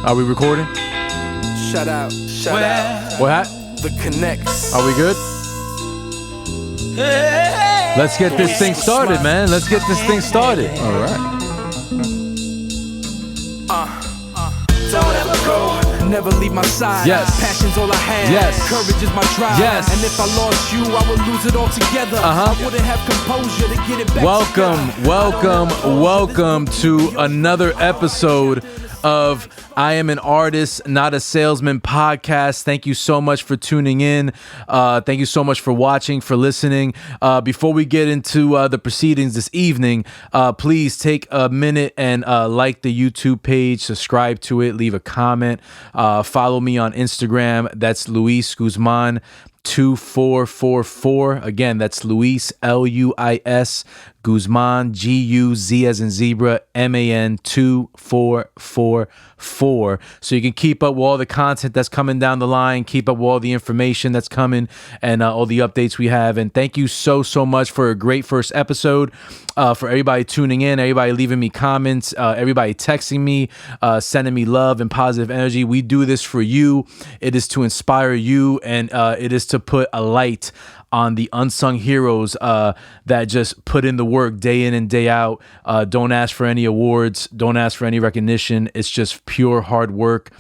Are we recording? Shout out. What? The Connects. Are we good? Let's get this thing started, man. Let's get this thing started. All right. Don't ever go, never leave my side. Yes. Passion's all I have. Yes. Courage is my drive. Yes. And if I lost you, I would lose it all together. I wouldn't have composure to get it back. Welcome to another episode of I Am an Artist, Not a Salesman podcast. Thank you so much for tuning in. Thank you so much for watching, for listening. Before we get into the proceedings this evening, please take a minute and like the YouTube page, subscribe to it, leave a comment, follow me on Instagram. That's Luis Guzman 2444. Again, that's Luis, Luis Guzman, Guz as in zebra, Man 2444. So you can keep up with all the content that's coming down the line, keep up with all the information that's coming, and all the updates we have. And thank you so much for a great first episode. For everybody tuning in, everybody leaving me comments, everybody texting me, sending me love and positive energy. We do this for you. It is to inspire you, and it is to put a light on the unsung heroes that just put in the work day in and day out. Don't ask for any awards. Don't ask for any recognition. It's just pure hard work.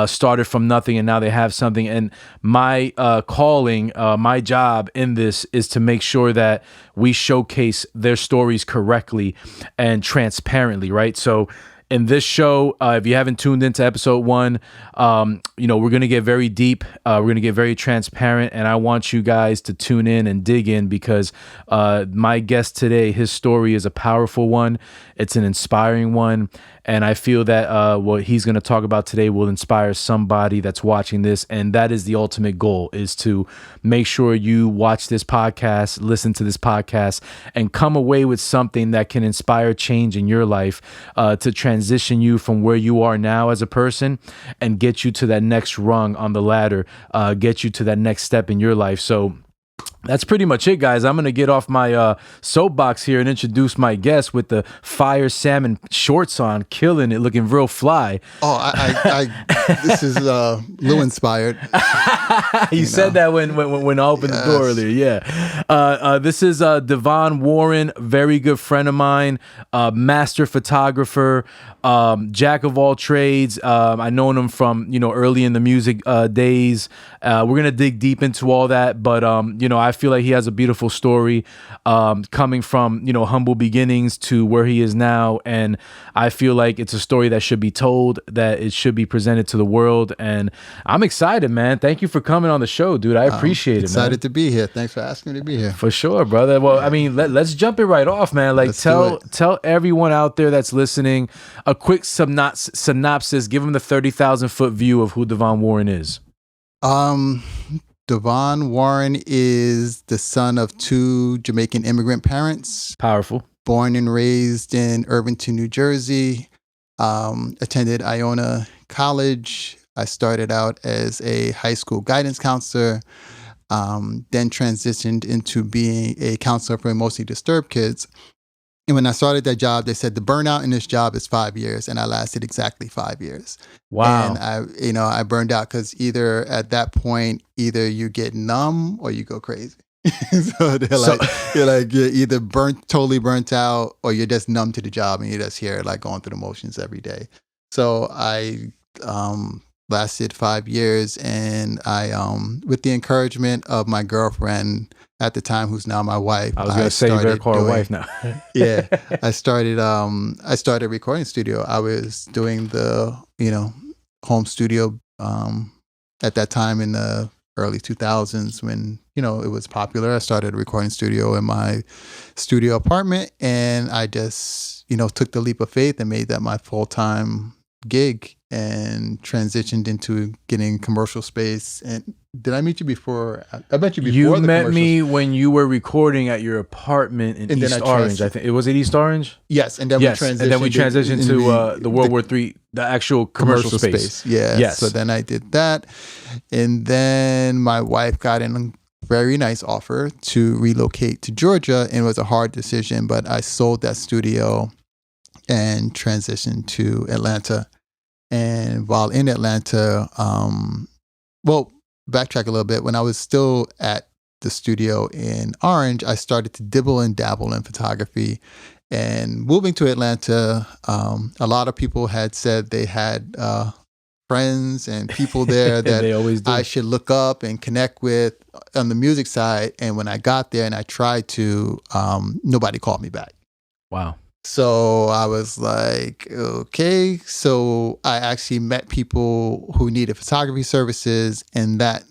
Started from nothing and now they have something. And my calling, my job in this is to make sure that we showcase their stories correctly and transparently, right? So in this show, if you haven't tuned into episode 1, we're going to get very deep. We're going to get very transparent. And I want you guys to tune in and dig in because my guest today, his story is a powerful one. It's an inspiring one. And I feel that what he's going to talk about today will inspire somebody that's watching this. And that is the ultimate goal, is to make sure you watch this podcast, listen to this podcast, and come away with something that can inspire change in your life, to transition you from where you are now as a person and get you to that next rung on the ladder, get you to that next step in your life. So that's pretty much it, guys. I'm going to get off my soapbox here and introduce my guest with the fire salmon shorts on, killing it, looking real fly. Oh, this is Lou inspired. You said that when I opened the door earlier. Yeah. This is Devon Warren, very good friend of mine, master photographer, jack of all trades. I known him from, early in the music days. We're going to dig deep into all that, but, I feel like he has a beautiful story, coming from, humble beginnings to where he is now. And I feel like it's a story that should be told, that it should be presented to the world. And I'm excited, man. Thank you for coming on the show, dude. I appreciate it, man. Excited to be here. Thanks for asking me to be here. For sure, brother. Well, I mean, let's jump it right off, man. Like, tell everyone out there that's listening a quick synopsis. Give them the 30,000-foot view of who Devon Warren is. Devon Warren is the son of 2 Jamaican immigrant parents. Powerful. Born and raised in Irvington, New Jersey. Attended Iona College. I started out as a high school guidance counselor, then transitioned into being a counselor for emotionally disturbed kids. And when I started that job, they said the burnout in this job is 5 years, and I lasted exactly 5 years. Wow. And I burned out because either at that point, either you get numb or you go crazy. So you're either totally burnt out, or you're just numb to the job and you're just here like going through the motions every day. So I lasted 5 years, and I, with the encouragement of my girlfriend at the time, who's now my wife. I was going to say, you better call her wife now. Yeah. I started a recording studio. I was doing the, home studio at that time in the early 2000s when, it was popular. I started a recording studio in my studio apartment, and I just, took the leap of faith and made that my full-time gig and transitioned into getting commercial space. And did I meet you before? I met you before. You met me when you were recording at your apartment in East Orange. I think it was East Orange. Yes, and then we transitioned to the World War III, the actual commercial space. Yeah. Yes. So then I did that, and then my wife got a very nice offer to relocate to Georgia, and it was a hard decision. But I sold that studio and transitioned to Atlanta. And while in Atlanta, well, backtrack a little bit. When I was still at the studio in Orange, I started to dibble and dabble in photography. And moving to Atlanta, a lot of people had said they had friends and people there that They always do. I should look up and connect with on the music side. And when I got there and I tried to, nobody called me back. Wow. So I was like, okay. So I actually met people who needed photography services, and that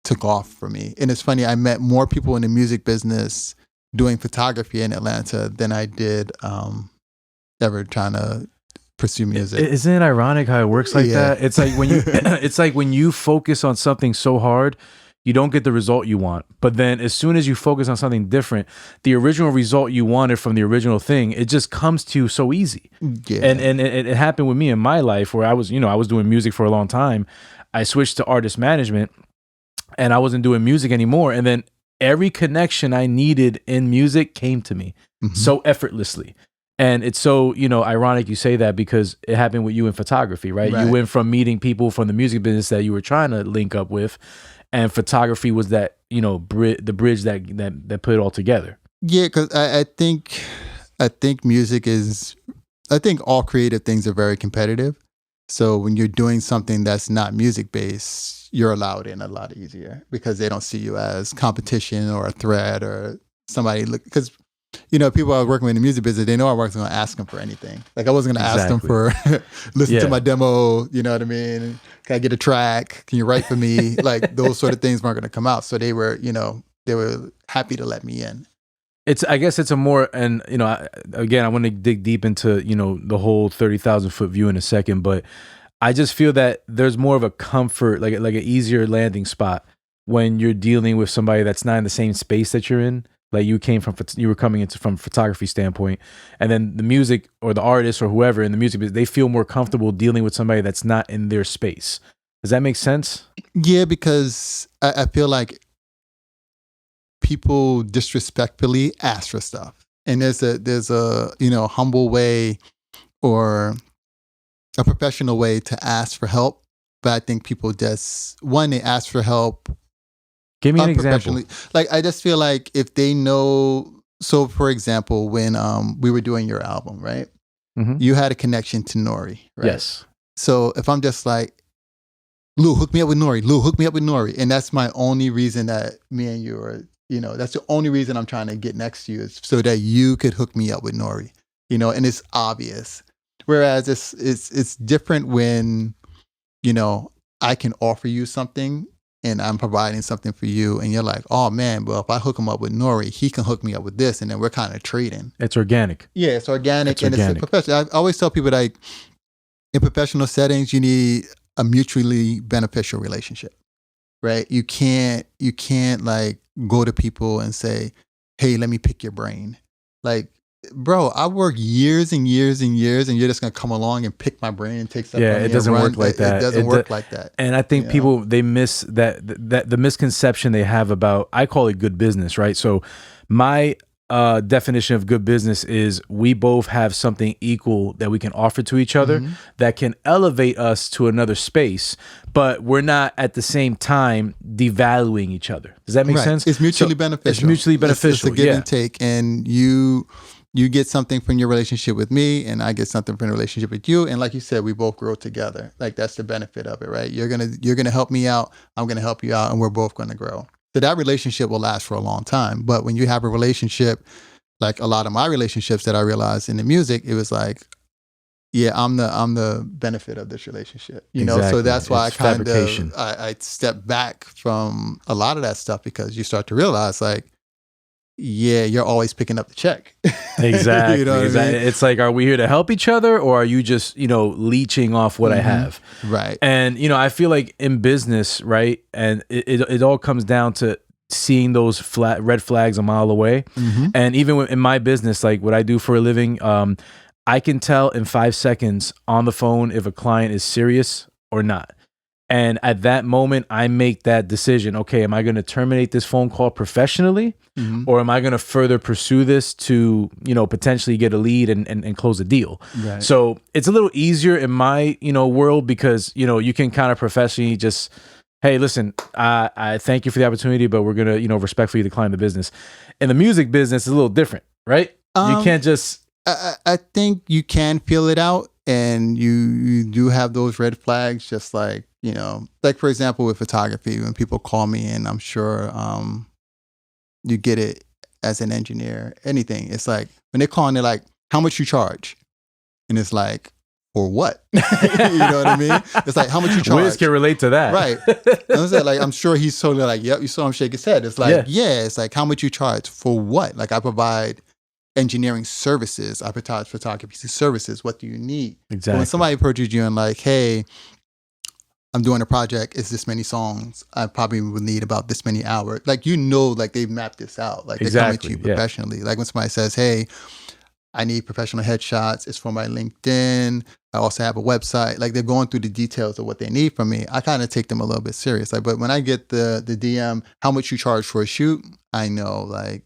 took off for me. And it's funny, I met more people in the music business doing photography in Atlanta than I did ever trying to pursue music. Isn't it ironic how it works like that? It's like when you it's like when you focus on something so hard, you don't get the result you want. But then as soon as you focus on something different, the original result you wanted from the original thing, it just comes to you so easy. Yeah. And it happened with me in my life where I was doing music for a long time. I switched to artist management and I wasn't doing music anymore. And then every connection I needed in music came to me so effortlessly. And it's so, ironic you say that because it happened with you in photography, right? You went from meeting people from the music business that you were trying to link up with, and photography was that, the bridge that put it all together. Yeah, because I think music is, I think all creative things are very competitive. So when you're doing something that's not music based, you're allowed in a lot easier because they don't see you as competition or a threat or somebody because people I was working with in the music business, they know I wasn't going to ask them for anything. Like I wasn't going to ask them for listen to my demo. You know what I mean? Can I get a track? Can you write for me? Like those sort of things weren't going to come out. So they were, they were happy to let me in. I guess it's a more, and again, I want to dig deep into the whole 30,000 foot view in a second, but I just feel that there's more of a comfort, like an easier landing spot when you're dealing with somebody that's not in the same space that you're in. Like you were coming into from a photography standpoint, and then the music or the artist or whoever in the music business, they feel more comfortable dealing with somebody that's not in their space. Does that make sense? Yeah, because I feel like people disrespectfully ask for stuff, and there's a humble way or a professional way to ask for help. But I think people just they ask for help. Give me an example. Like I just feel like if they know. So for example, when we were doing your album, right? Mm-hmm. You had a connection to Nori, right? Yes. So if I'm just like, Lou, hook me up with Nori. Lou, hook me up with Nori, and that's my only reason that me and you are. That's the only reason I'm trying to get next to you is so that you could hook me up with Nori. And it's obvious. Whereas it's different when, I can offer you something and I'm providing something for you and you're like, oh man, well, if I hook him up with Nori, he can hook me up with this. And then we're kind of trading. It's organic. Yeah, it's organic. It's a professional. I always tell people like in professional settings, you need a mutually beneficial relationship, right? You can't like go to people and say, hey, let me pick your brain. Like, bro, I work years and years and years, and you're just gonna come along and pick my brain and take stuff. Yeah, it doesn't work like that. It doesn't work like that. And I think people they miss that the misconception they have about, I call it good business, right? So my definition of good business is we both have something equal that we can offer to each other that can elevate us to another space, but we're not at the same time devaluing each other. Does that make sense? It's mutually beneficial. It's mutually beneficial. It's a give and take, and you get something from your relationship with me, and I get something from the relationship with you. And like you said, we both grow together. Like that's the benefit of it, right? You're gonna help me out. I'm gonna help you out, and we're both gonna grow. So that relationship will last for a long time. But when you have a relationship, like a lot of my relationships that I realized in the music, it was like, yeah, I'm the benefit of this relationship, Exactly. So that's why I step back from a lot of that stuff because you start to realize like, yeah, you're always picking up the check. Exactly. Exactly. I mean? It's like, are we here to help each other, or are you just, leeching off what I have? Right. And, I feel like in business, right, and it all comes down to seeing those red flags a mile away. And even in my business, like what I do for a living, I can tell in 5 seconds on the phone if a client is serious or not. And at that moment, I make that decision. Okay, am I going to terminate this phone call professionally, or am I going to further pursue this to, potentially get a lead and close a deal? Right. So it's a little easier in my, world because, you can kind of professionally just, hey, listen, I thank you for the opportunity, but we're going to, respectfully decline the business. In the music business, it's a little different, right? You can't just... I think you can feel it out, and you do have those red flags, just like, like for example, with photography, when people call me, and I'm sure you get it as an engineer, anything. It's like, when they call and they're like, how much you charge? And it's like, for what? You know what I mean? It's like, how much you charge? Wiz can relate to that. Right. And I said, like, I'm sure he's totally like, yep, you saw him shake his head. It's like, yeah, it's like, how much you charge? For what? Like, I provide engineering services. I provide photography services. What do you need? Exactly. But when somebody approaches you and like, hey, I'm doing a project, it's this many songs, I probably would need about this many hours. Like, like they've mapped this out. Like, they're coming to you professionally. Like, when somebody says, hey, I need professional headshots, it's for my LinkedIn, I also have a website. Like, they're going through the details of what they need from me. I kind of take them a little bit serious. Like, but when I get the DM, how much you charge for a shoot, I know, like,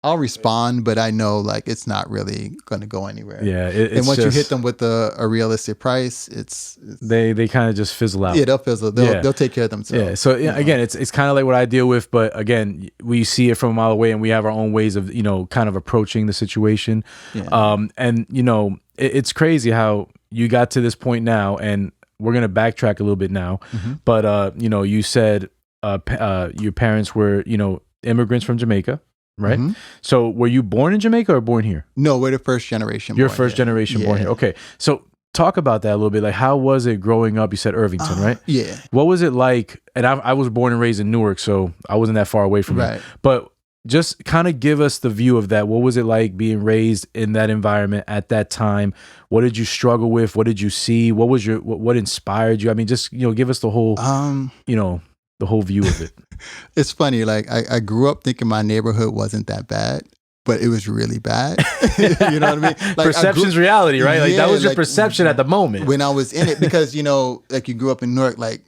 I'll respond, but I know, like, it's not really going to go anywhere. Yeah, and once you hit them with a realistic price, it's they kind of just fizzle out. Yeah, they'll fizzle. They'll take care of themselves. Yeah. So again, it's kind of like what I deal with, but again, we see it from a mile away, and we have our own ways of kind of approaching the situation. Yeah. And it's crazy how you got to this point now, and we're gonna backtrack a little bit now. Mm-hmm. But you said your parents were immigrants from Jamaica. Right. Mm-hmm. So were you born in Jamaica or born here? No, we're the first generation. You're first generation born here. Okay. So talk about that a little bit. Like, how was it growing up? You said Irvington, right? Yeah. What was it like? And I was born and raised in Newark, so I wasn't that far away from it. But just kind of give us the view of that. What was it like being raised in that environment at that time? What did you struggle with? What did you see? What was what inspired you? I mean, just, give us the whole, the whole view of it. It's funny. Like, I grew up thinking my neighborhood wasn't that bad, but it was really bad. You know what I mean? Like, perception's reality, right? Like, that was your perception at the moment. When I was in it, because, like, you grew up in Newark, like,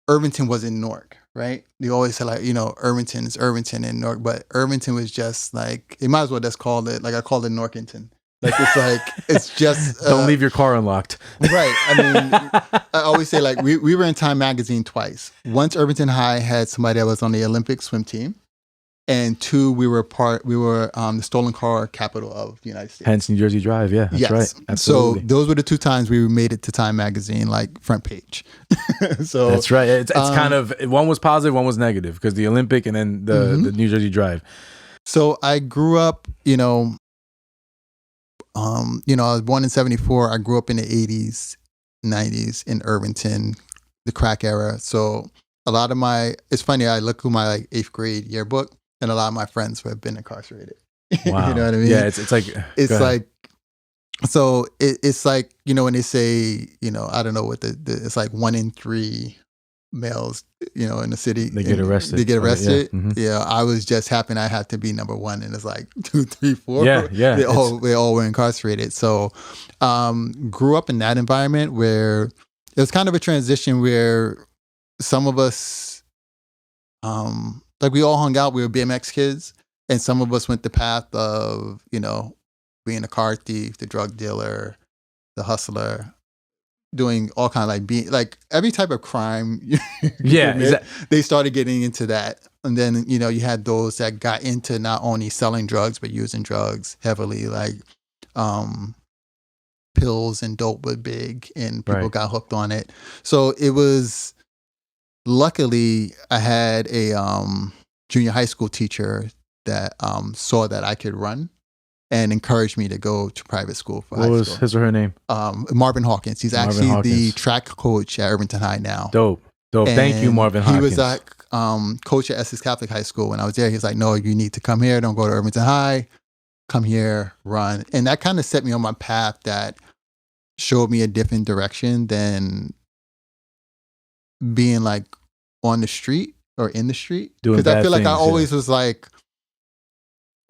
Irvington was in Newark, right? You always say, like, Irvington is Irvington in Newark, but Irvington was just like, it might as well just call it, like, I called it Norkington. Like, it's like, it's just... Don't leave your car unlocked. Right. I mean, I always say, like, we were in Time Magazine twice. Once, Irvington High had somebody that was on the Olympic swim team. And two, we were the stolen car capital of the United States. Hence New Jersey Drive. Yeah, that's right. Absolutely. So those were the two times we made it to Time Magazine, like, front page. So that's right. It's kind of, one was positive, one was negative, because the Olympic and then the New Jersey Drive. So I grew up, I was born in 1974. I grew up in the 80s, 90s in Irvington, the crack era. So a lot of it's funny, I look through my, like, 8th grade yearbook, and a lot of my friends have been incarcerated. Wow. You know what I mean? Yeah, it's like, so it's like, when they say, I don't know what it's like 1 in 3 males, in the city. They get arrested. They get arrested. Yeah. Mm-hmm. Yeah. I was just happy I had to be number 1, and it's like 2, 3, 4. Yeah. They all were incarcerated. So grew up in that environment where it was kind of a transition where some of us, like, we all hung out, we were BMX kids, and some of us went the path of, being a car thief, the drug dealer, the hustler, doing all kind of, like, being like every type of crime. They started getting into that. And then, you had those that got into not only selling drugs, but using drugs heavily, like pills and dope were big, and people got hooked on it. So it was, luckily, I had a junior high school teacher that saw that I could run and encouraged me to go to private school for high school. What was his or her name? Marvin Hawkins. He's actually the track coach at Irvington High now. Dope. And thank you, Marvin Hawkins. He was like coach at Essex Catholic High School when I was there. He was like, no, you need to come here. Don't go to Irvington High. Come here, run. And that kind of set me on my path that showed me a different direction than being, like, on the street or in the street. Because I feel like I always was like,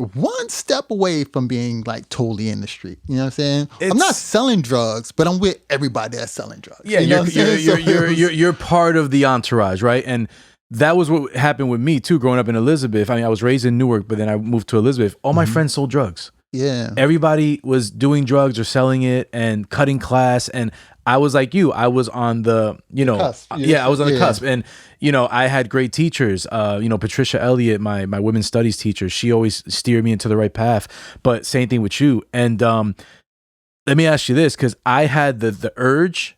one step away from being like totally in the street. You know what I'm saying? I'm not selling drugs, but I'm with everybody that's selling drugs. Yeah, you know what I'm saying? you're part of the entourage, right? And that was what happened with me too, growing up in Elizabeth. I mean, I was raised in Newark, but then I moved to Elizabeth. All my friends sold drugs. Yeah. Everybody was doing drugs or selling it and cutting class. And I was like you. I was on the, cusp. I was on the cusp. And, I had great teachers. Patricia Elliott, my women's studies teacher, she always steered me into the right path. But same thing with you. And let me ask you this, because I had the urge,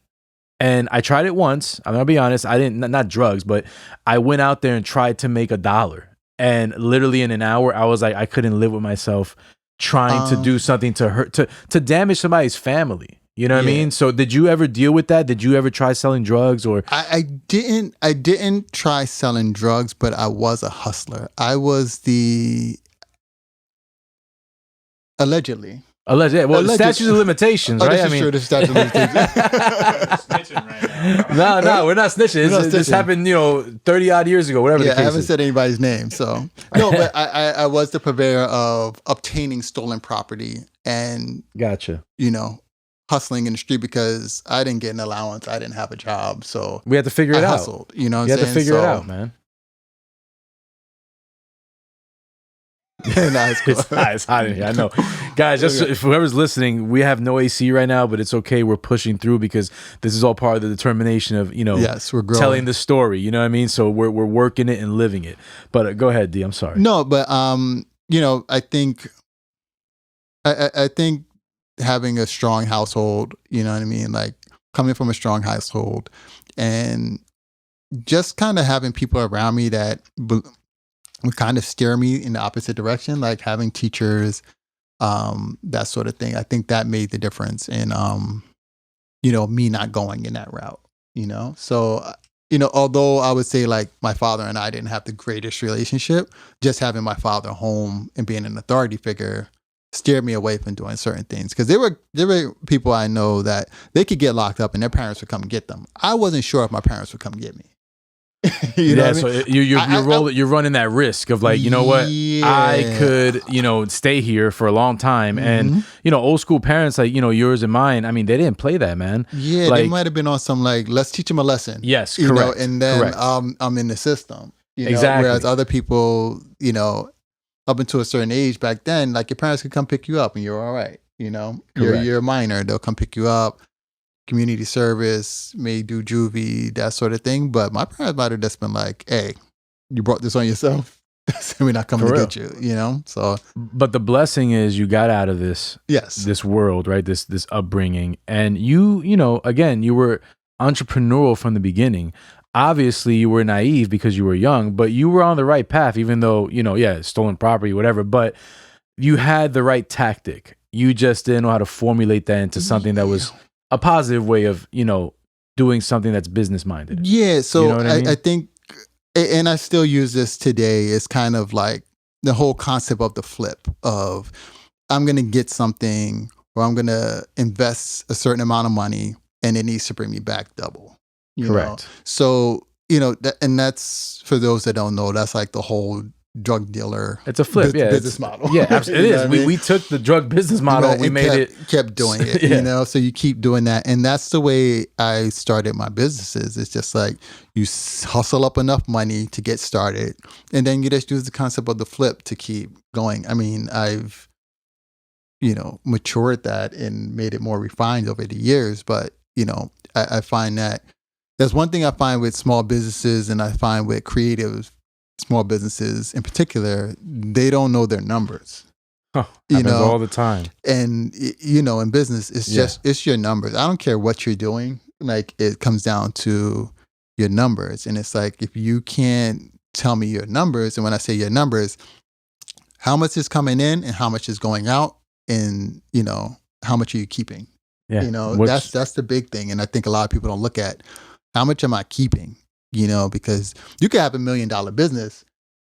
and I tried it once. I'm gonna be honest. I didn't, not drugs, but I went out there and tried to make $1. And literally in an hour, I was like, I couldn't live with myself trying to do something to hurt, to damage somebody's family. You know what I mean? So did you ever deal with that? Did you ever try selling drugs? Or I didn't try selling drugs, but I was a hustler. I was allegedly. Well, statutes of limitations, right? I mean, sure, the statute of limitations. Snitching right now. No, we're not snitching. This happened, 30 odd years ago, whatever the case I haven't is. said anybody's name, so no. But I was the purveyor of obtaining stolen property and Gotcha. Hustling in the street because I didn't get an allowance. I didn't have a job, so we had to figure it out. Hustled, you know what I'm saying? You had to figure it So, out, man. Nah, it's hot in here. I know, guys. Just if whoever's listening, we have no AC right now, but it's okay. We're pushing through because this is all part of the determination of yes, we're growing. Telling the story. You know what I mean? So we're working it and living it. But go ahead, D. I'm sorry. No, but I think having a strong household, you know what I mean, like coming from a strong household, and just kind of having people around me that would kind of steer me in the opposite direction, like having teachers, that sort of thing. I think that made the difference in, me not going in that route, So, although I would say like my father and I didn't have the greatest relationship, just having my father home and being an authority figure steered me away from doing certain things. Because there were people I know that they could get locked up and their parents would come get them. I wasn't sure if my parents would come get me. You know what I mean? You're running that risk of like, you know what, I could, stay here for a long time. And, old school parents like, yours and mine, I mean, they didn't play that, man. Yeah, like, they might have been on some like, let's teach them a lesson. Yes, correct. And then I'm in the system. Exactly. Whereas other people, up until a certain age back then, like your parents could come pick you up and you're all right. You're a minor, they'll come pick you up. Community service, may do juvie, that sort of thing. But my parents might have just been like, hey, you brought this on yourself. So we're not coming to get you, So but the blessing is you got out of this world, right? This upbringing. And again, you were entrepreneurial from the beginning. Obviously you were naive because you were young, but you were on the right path, even though, stolen property, whatever, but you had the right tactic. You just didn't know how to formulate that into something that was a positive way of, doing something that's business minded. Yeah. So I mean? I think, and I still use this today, it's kind of like the whole concept of the flip of I'm going to get something or I'm going to invest a certain amount of money and it needs to bring me back double. Correct. So, and that's for those that don't know, that's like the whole drug dealer. It's a flip, business model. Yeah, absolutely. It is. We took the drug business model, we made kept doing it, So you keep doing that. And that's the way I started my businesses. It's just like you hustle up enough money to get started. And then you just use the concept of the flip to keep going. I mean, I've, matured that and made it more refined over the years. But, I find that there's one thing I find with small businesses and I find with creative small businesses in particular, they don't know their numbers. Happens all the time. And in business, it's your numbers. I don't care what you're doing. Like it comes down to your numbers. And it's like, if you can't tell me your numbers, and when I say your numbers, how much is coming in and how much is going out and, how much are you keeping? Yeah. That's the big thing. And I think a lot of people don't look at how much am I keeping? Because you could have $1 million business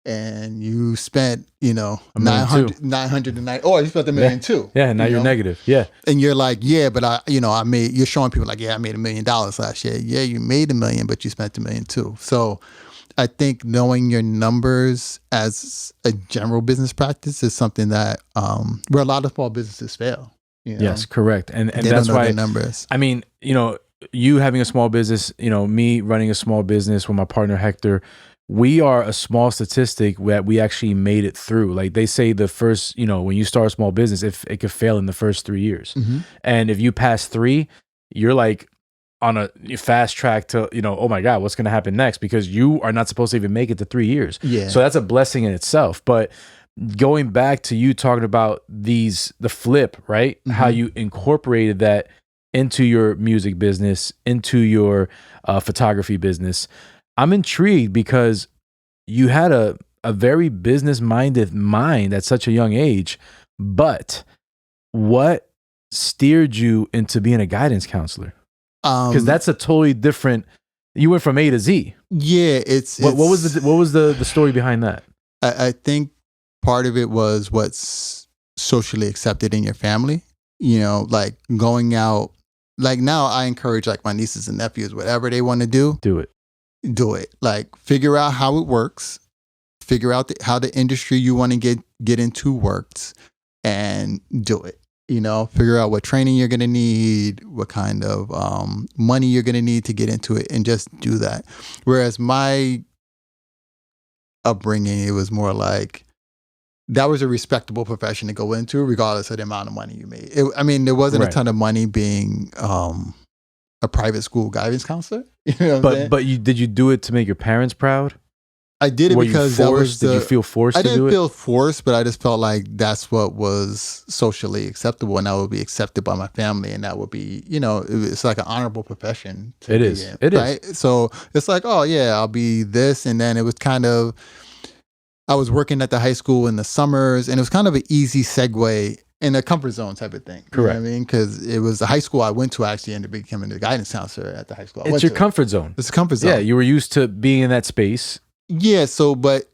and you spent, 990. Oh, you spent $1 million too. Yeah. Now you're negative. Yeah. And you're like, but you're showing people like, I made $1 million last year. Yeah, you made $1 million, but you spent $1 million too. So I think knowing your numbers as a general business practice is something that where a lot of small businesses fail. You know? Yes, correct. And They that's don't know why their numbers. I mean, you having a small business, me running a small business with my partner Hector, we are a small statistic that we actually made it through. Like they say the first, when you start a small business, if it could fail in the first 3 years. And if you pass 3, you're like on a fast track to, oh my God, what's going to happen next? Because you are not supposed to even make it to 3 years. Yeah. So that's a blessing in itself. But going back to you talking about the flip, right? How you incorporated that into your music business, into your photography business. I'm intrigued because you had a very business-minded mind at such a young age, but what steered you into being a guidance counselor? Because that's a totally different. You went from A to Z. Yeah, what was the story behind that? I think part of it was what's socially accepted in your family. Like going out. Like now, I encourage like my nieces and nephews, whatever they want to do it. Like figure out how it works, figure out how the industry you want to get into works, and do it. Figure out what training you're going to need, what kind of money you're going to need to get into it, and just do that. Whereas my upbringing, it was more like that was a respectable profession to go into, regardless of the amount of money you made. There wasn't a ton of money being a private school guidance counselor. But did you do it to make your parents proud? I did it because that was did you feel forced to do it? I didn't feel forced, but I just felt like that's what was socially acceptable, and that would be accepted by my family, and that would be, it's like an honorable profession. It is. It is. So it's like, oh yeah, I'll be this, and then it was kind of, I was working at the high school in the summers, and it was kind of an easy segue in a comfort zone type of thing. Correct. You know what I mean? Because it was the high school I went to, actually ended up becoming the guidance counselor at the high school I went to. It's your comfort zone. It's a comfort zone. Yeah, you were used to being in that space. Yeah, but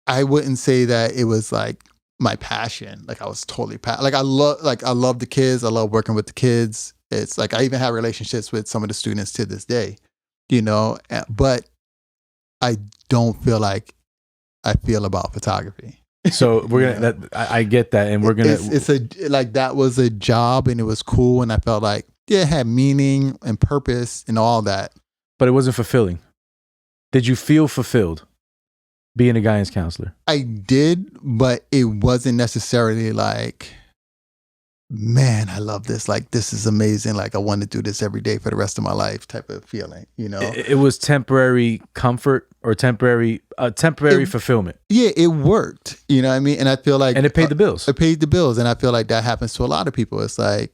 I wouldn't say that it was like my passion. Like I was totally I love the kids. I love working with the kids. It's like I even have relationships with some of the students to this day, but I don't feel like I feel about photography. So we're gonna. I get that, and we're gonna. That was a job, and it was cool, and I felt like it had meaning and purpose and all that. But it wasn't fulfilling. Did you feel fulfilled being a guidance counselor? I did, but it wasn't necessarily like, man, I love this. Like, this is amazing. Like, I want to do this every day for the rest of my life type of feeling, It was temporary comfort or temporary fulfillment. Yeah, it worked. You know what I mean? And I feel like... And it paid the bills. It paid the bills. And I feel like that happens to a lot of people. It's like,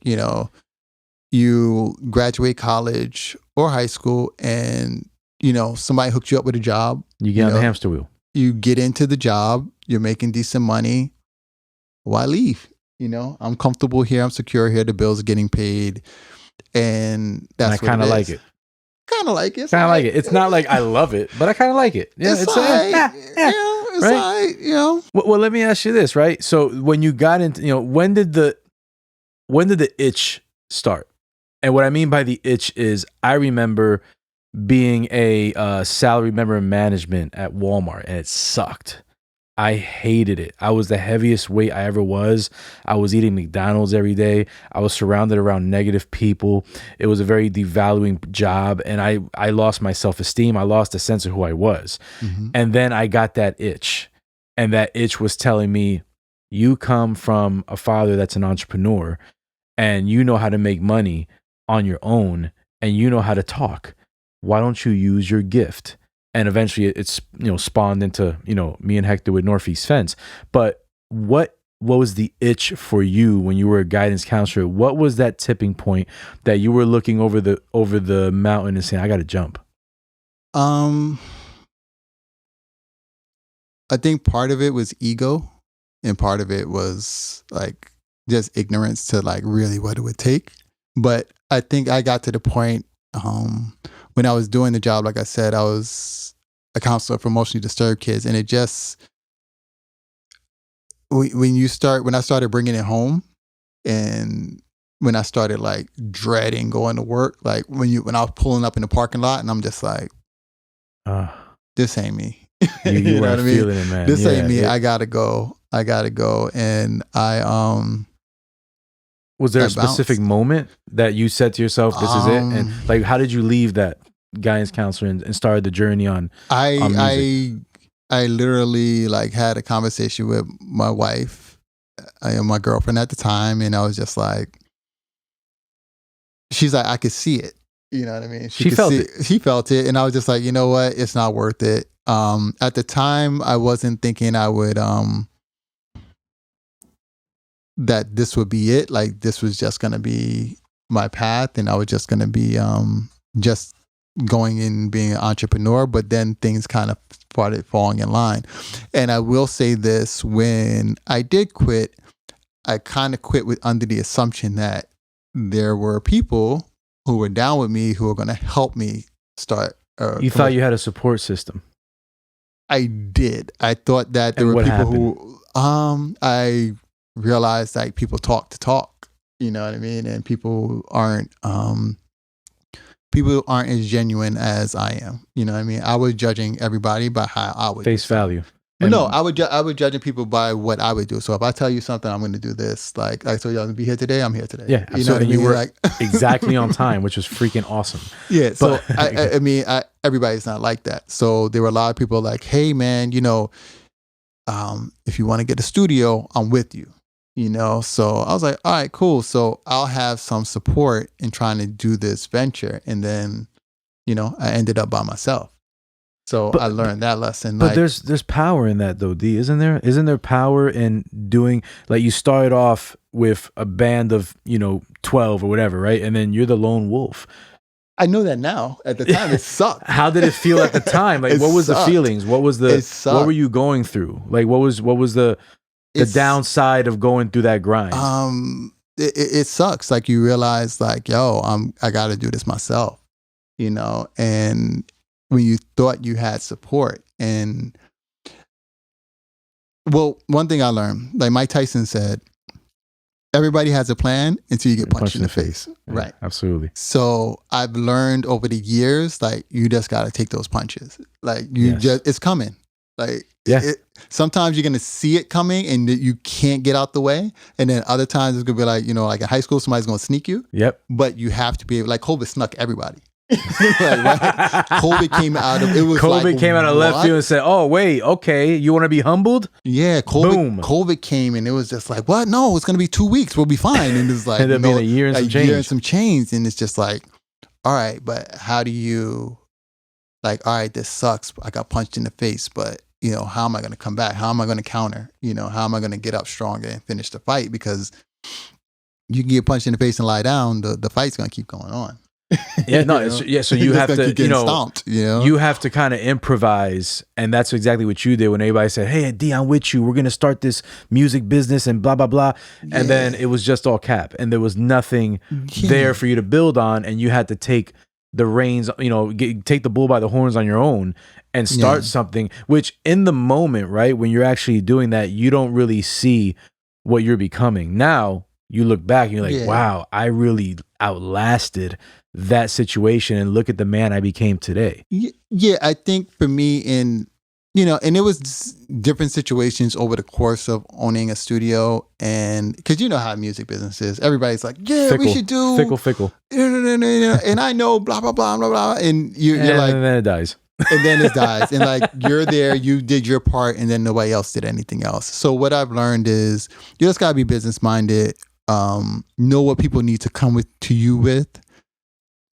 you graduate college or high school and, somebody hooked you up with a job. You get on the hamster wheel. You get into the job. You're making decent money. Why leave? I'm comfortable here. I'm secure here. The bills are getting paid. And that's what I kind of like it. Kind of like it. Kind of like it. It's not like I love it, but I kind of like it. Yeah, it's right. Well, let me ask you this, right? So when you got into, when did the itch start? And what I mean by the itch is I remember being a salary member in management at Walmart, and it sucked. I hated it. I was the heaviest weight I ever was. I was eating McDonald's every day. I was surrounded around negative people. It was a very devaluing job, and I lost my self-esteem. I lost a sense of who I was. Mm-hmm. And then I got that itch, and that itch was telling me, you come from a father that's an entrepreneur, and you know how to make money on your own, and you know how to talk. Why don't you use your gift? And eventually it's, spawned into, me and Hector with Northeast Fence. But what was the itch for you when you were a guidance counselor? What was that tipping point that you were looking over the mountain and saying, I got to jump? I think part of it was ego, and part of it was like just ignorance to like really what it would take. But I think I got to the point, when I was doing the job, like I said, I was a counselor for emotionally disturbed kids. And it just, when I started bringing it home, and when I started like dreading going to work, like when I was pulling up in the parking lot, and I'm just like, this ain't me. You know weren't what I mean? feeling it, man. This Yeah, ain't me. yeah. I gotta go. And Was there I a specific bounced. moment that you said to yourself, "This is it"? And like, how did you leave that guidance counselor and started the journey on music? I literally like had a conversation with my wife, my girlfriend at the time, and I was just like, she's like, I could see it. You know what I mean? She could felt see it. She felt it, and I was just like, you know what? It's not worth it. At the time, I wasn't thinking I would that this would be it. Like this was just gonna be my path, and I was just gonna be just going and being an entrepreneur. But then things kind of started falling in line. And I will say this: when I did quit, I kind of quit with under the assumption that there were people who were down with me who were going to help me start. You thought you had a support system. I did. I thought that there And were what people happened? who. I realized like people talk to talk. You know what I mean? And people aren't as genuine as I am. You know what I mean? I was judging everybody by how I would Face value. But no, I would judging people by what I would do. So if I tell you something, I'm going to do this. Like I told you I was going to be here today, I'm here today. Yeah, you know what I mean? You were like exactly on time, which was freaking awesome. Yeah. So But- I mean, everybody's not like that. So there were a lot of people like, hey man, if you want to get a studio, I'm with you. So I was like, all right, cool. So I'll have some support in trying to do this venture. And then, I ended up by myself. So I learned that lesson. But there's power in that though, D, isn't there? Isn't there power in doing, like, you started off with a band of, 12 or whatever, right? And then you're the lone wolf. I know that now. At the time, it sucked. How did it feel at the time? Like, what was the feelings? What was what were you going through? Like, what was the downside of going through that grind? It sucks. Like you realize like, yo, I got to do this myself, and when you thought you had support. And well, one thing I learned, like Mike Tyson said, everybody has a plan until you get punched in the face. Yeah, right. Absolutely. So I've learned over the years, like you just got to take those punches. Like it's coming. Like sometimes you're going to see it coming and you can't get out the way. And then other times it's going to be like, like in high school, somebody's going to sneak you. Yep. But you have to be able, like Kobe snuck everybody. Right? Kobe came out of left field and said, "Oh wait, okay, you want to be humbled?" Yeah, Kobe came and it was just like, "What? No, it's gonna be 2 weeks. We'll be fine." And it's like, ended up being a year and some change. And it's just like, all right, but how do you, like, all right, this sucks. I got punched in the face, but how am I gonna come back? How am I gonna counter? How am I gonna get up stronger and finish the fight? Because you can get punched in the face and lie down, the fight's gonna keep going on. Yeah, no, so you have to, stomped, you have to kind of improvise, and that's exactly what you did when everybody said, "Hey, D, I'm with you. We're gonna start this music business and blah blah blah," and then it was just all cap, and there was nothing there for you to build on, and you had to take the reins, take the bull by the horns on your own and start something. Which in the moment, right, when you're actually doing that, you don't really see what you're becoming. Now you look back and you're like, "Wow, I really outlasted that situation, and look at the man I became today." Yeah, I think for me and it was different situations over the course of owning a studio. And because you know how music business is, everybody's like, we should do fickle. And I know blah, blah, blah, blah, blah. And you're like, and then it dies. And then it dies. And like, you're there, you did your part, and then nobody else did anything else. So what I've learned is you just gotta be business minded. Know what people need to come to you with.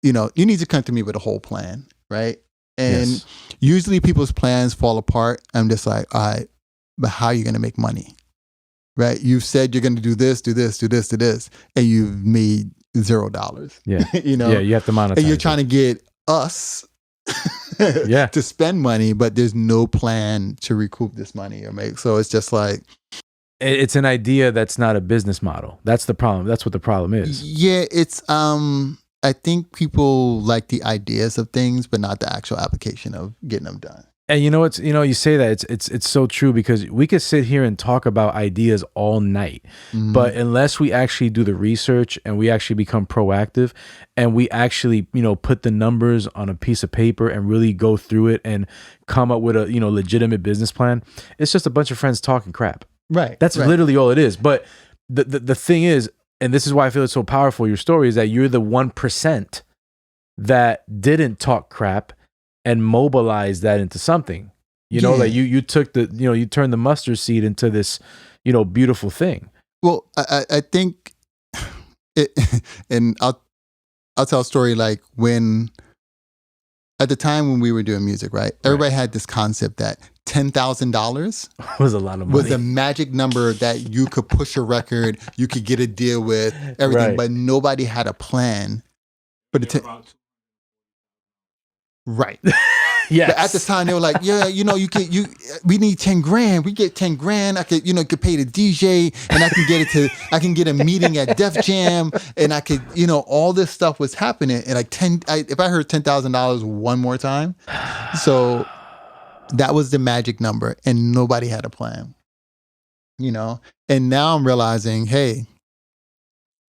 You need to come to me with a whole plan, right? And usually people's plans fall apart. I'm just like, all right, but how are you going to make money, right? You've said you're going to do this, and you've made $0. Yeah, you have to monetize. And you're trying to get us to spend money, but there's no plan to recoup this money or make. So it's just like, it's an idea that's not a business model. That's the problem. That's what the problem is. Yeah, it's I think people like the ideas of things, but not the actual application of getting them done. And you know what's you say that it's so true, because we could sit here and talk about ideas all night, but unless we actually do the research and we actually become proactive and we actually put the numbers on a piece of paper and really go through it and come up with a legitimate business plan, it's just a bunch of friends talking crap. Right. That's right. literally all it is. But the thing is, and this is why I feel it's so powerful, your story, is that you're the 1% that didn't talk crap and mobilize that into something, like you took you turned the mustard seed into this, beautiful thing. Well, I think it, and I'll tell a story like when, at the time when we were doing music, right? Everybody had this concept that $10,000 was a lot of money. Was a magic number that you could push a record, you could get a deal with everything, Right. but nobody had a plan. But right. Yes. But at the time they were like, yeah, we need 10 grand. We get 10 grand. I could pay the DJ, and I can get a meeting at Def Jam, and I could, all this stuff was happening. And if I heard $10,000 one more time, so that was the magic number, and nobody had a plan, and now I'm realizing, hey,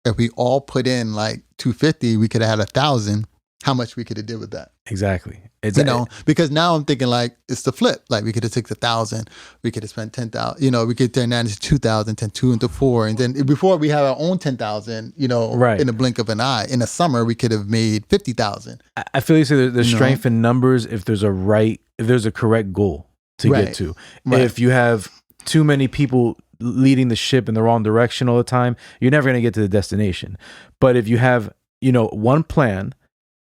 if we all put in like 250, we could have had 1,000. How much we could have did with that? Exactly. Because now I'm thinking like it's the flip. Like we could have took 1,000, we could have spent 10,000. We could turn that into 2,000, turn 2 into 4, and then before we have our own 10,000, Right. in a blink of an eye. In a summer, we could have made 50,000. I feel you say there's strength in numbers if there's a correct goal to get to. Right. If you have too many people leading the ship in the wrong direction all the time, you're never going to get to the destination. But if you have one plan,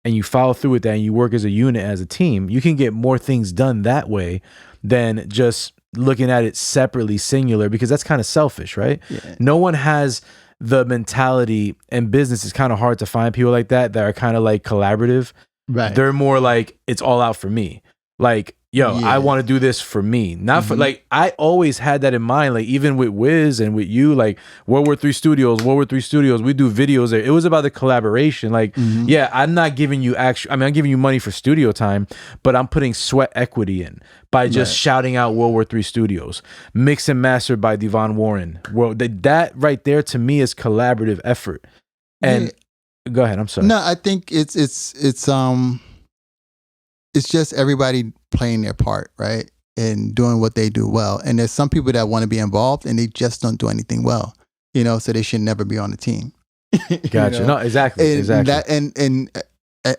and you follow through with that and you work as a unit, as a team, you can get more things done that way than just looking at it separately, singular, because that's kind of selfish, right? Yeah. No one has the mentality, and business is kind of hard to find people like that are kind of like collaborative. Right. They're more like, it's all out for me. Like, yo, Yeah. I want to do this for me. Not for like, I always had that in mind. Like even with Wiz and with you, like World War III Studios, we do videos there. It was about the collaboration. Like, yeah, I'm not giving you I'm giving you money for studio time, but I'm putting sweat equity in by just shouting out World War III Studios, mixed and mastered by Devon Warren. Well, that right there to me is collaborative effort. And go ahead. I'm sorry. No, I think it's just everybody playing their part, right? And doing what they do well. And there's some people that want to be involved and they just don't do anything well, so they should never be on the team. Gotcha. No, exactly. And exactly. and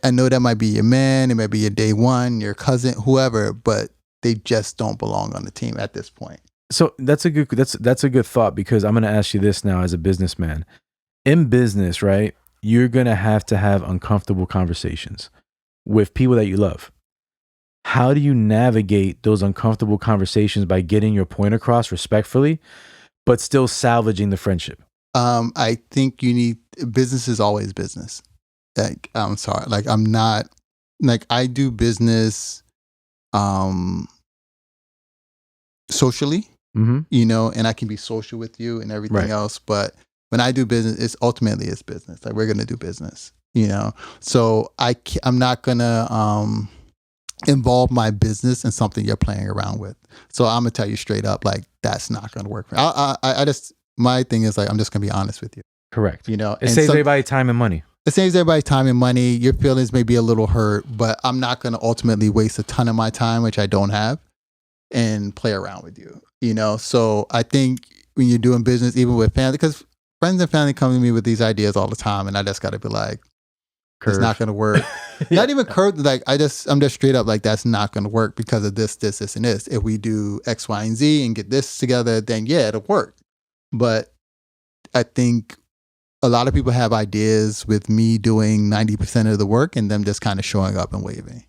I know that might be your man, it might be your day one, your cousin, whoever, but they just don't belong on the team at this point. So that's a good thought, because I'm going to ask you this now as a businessman. In business, right? You're going to have uncomfortable conversations with people that you love. How do you navigate those uncomfortable conversations by getting your point across respectfully, but still salvaging the friendship? I think business is always business. Like, I'm sorry. Like, I'm not, like, I do business socially, and I can be social with you and everything else. But when I do business, it's business. Like, we're going to do business, So I'm not going to involve my business in something you're playing around with. So I'm gonna tell you straight up, like, that's not gonna work. My thing is, like, I'm just gonna be honest with you. Correct. It saves everybody time and money. It saves everybody time and money. Your feelings may be a little hurt, but I'm not gonna ultimately waste a ton of my time, which I don't have, and play around with you. So I think when you're doing business, even with family, because friends and family come to me with these ideas all the time, and I just gotta be like, it's not going to work. Not even curve. Like, I'm just straight up like, that's not going to work because of this, and this. If we do X, Y, and Z and get this together, then yeah, it'll work. But I think a lot of people have ideas with me doing 90% of the work and them just kind of showing up and waving.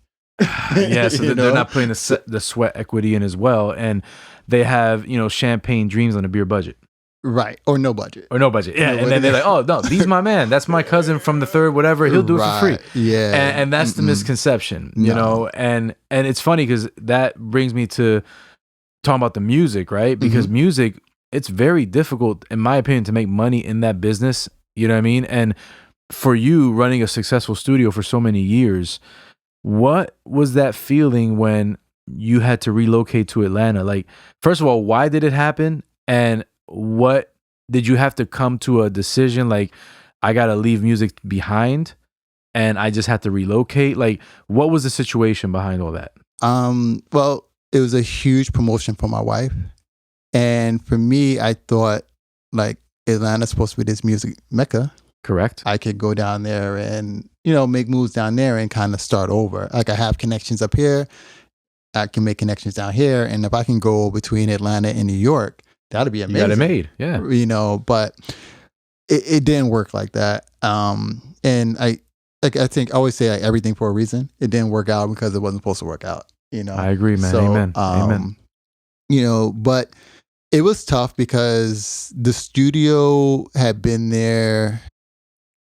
Yeah, so they're not putting the sweat equity in as well, and they have champagne dreams on a beer budget. Right. Or no budget. Yeah. And then they're like, oh, no, he's my man. That's my cousin from the third, whatever. He'll do it for free. Yeah. And that's the misconception, and it's funny because that brings me to talking about the music, right? Because music, it's very difficult, in my opinion, to make money in that business. You know what I mean? And for you running a successful studio for so many years, what was that feeling when you had to relocate to Atlanta? Like, first of all, why did it happen? And what did you have to come to a decision? Like, I got to leave music behind and I just had to relocate. Like, what was the situation behind all that? Well, it was a huge promotion for my wife. And for me, I thought like Atlanta's supposed to be this music mecca. Correct. I could go down there and, you know, make moves down there and kind of start over. Like I have connections up here. I can make connections down here. And if I can go between Atlanta and New York, that'd be amazing. You got it made. Yeah. You know, but it didn't work like that. And I think I always say like everything for a reason. It didn't work out because it wasn't supposed to work out. You know, I agree, man. So, Amen. Amen. You know, but it was tough because the studio had been there.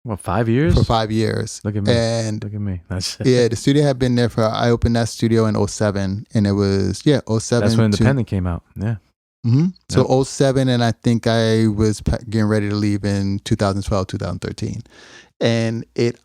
What, 5 years? For 5 years. Look at me. And look at me. That's yeah, the studio had been there I opened that studio in 2007, and it was 2007. That's when Independent came out. Yeah. Mm-hmm. So 2007, and I think I was getting ready to leave in 2012, 2013. And it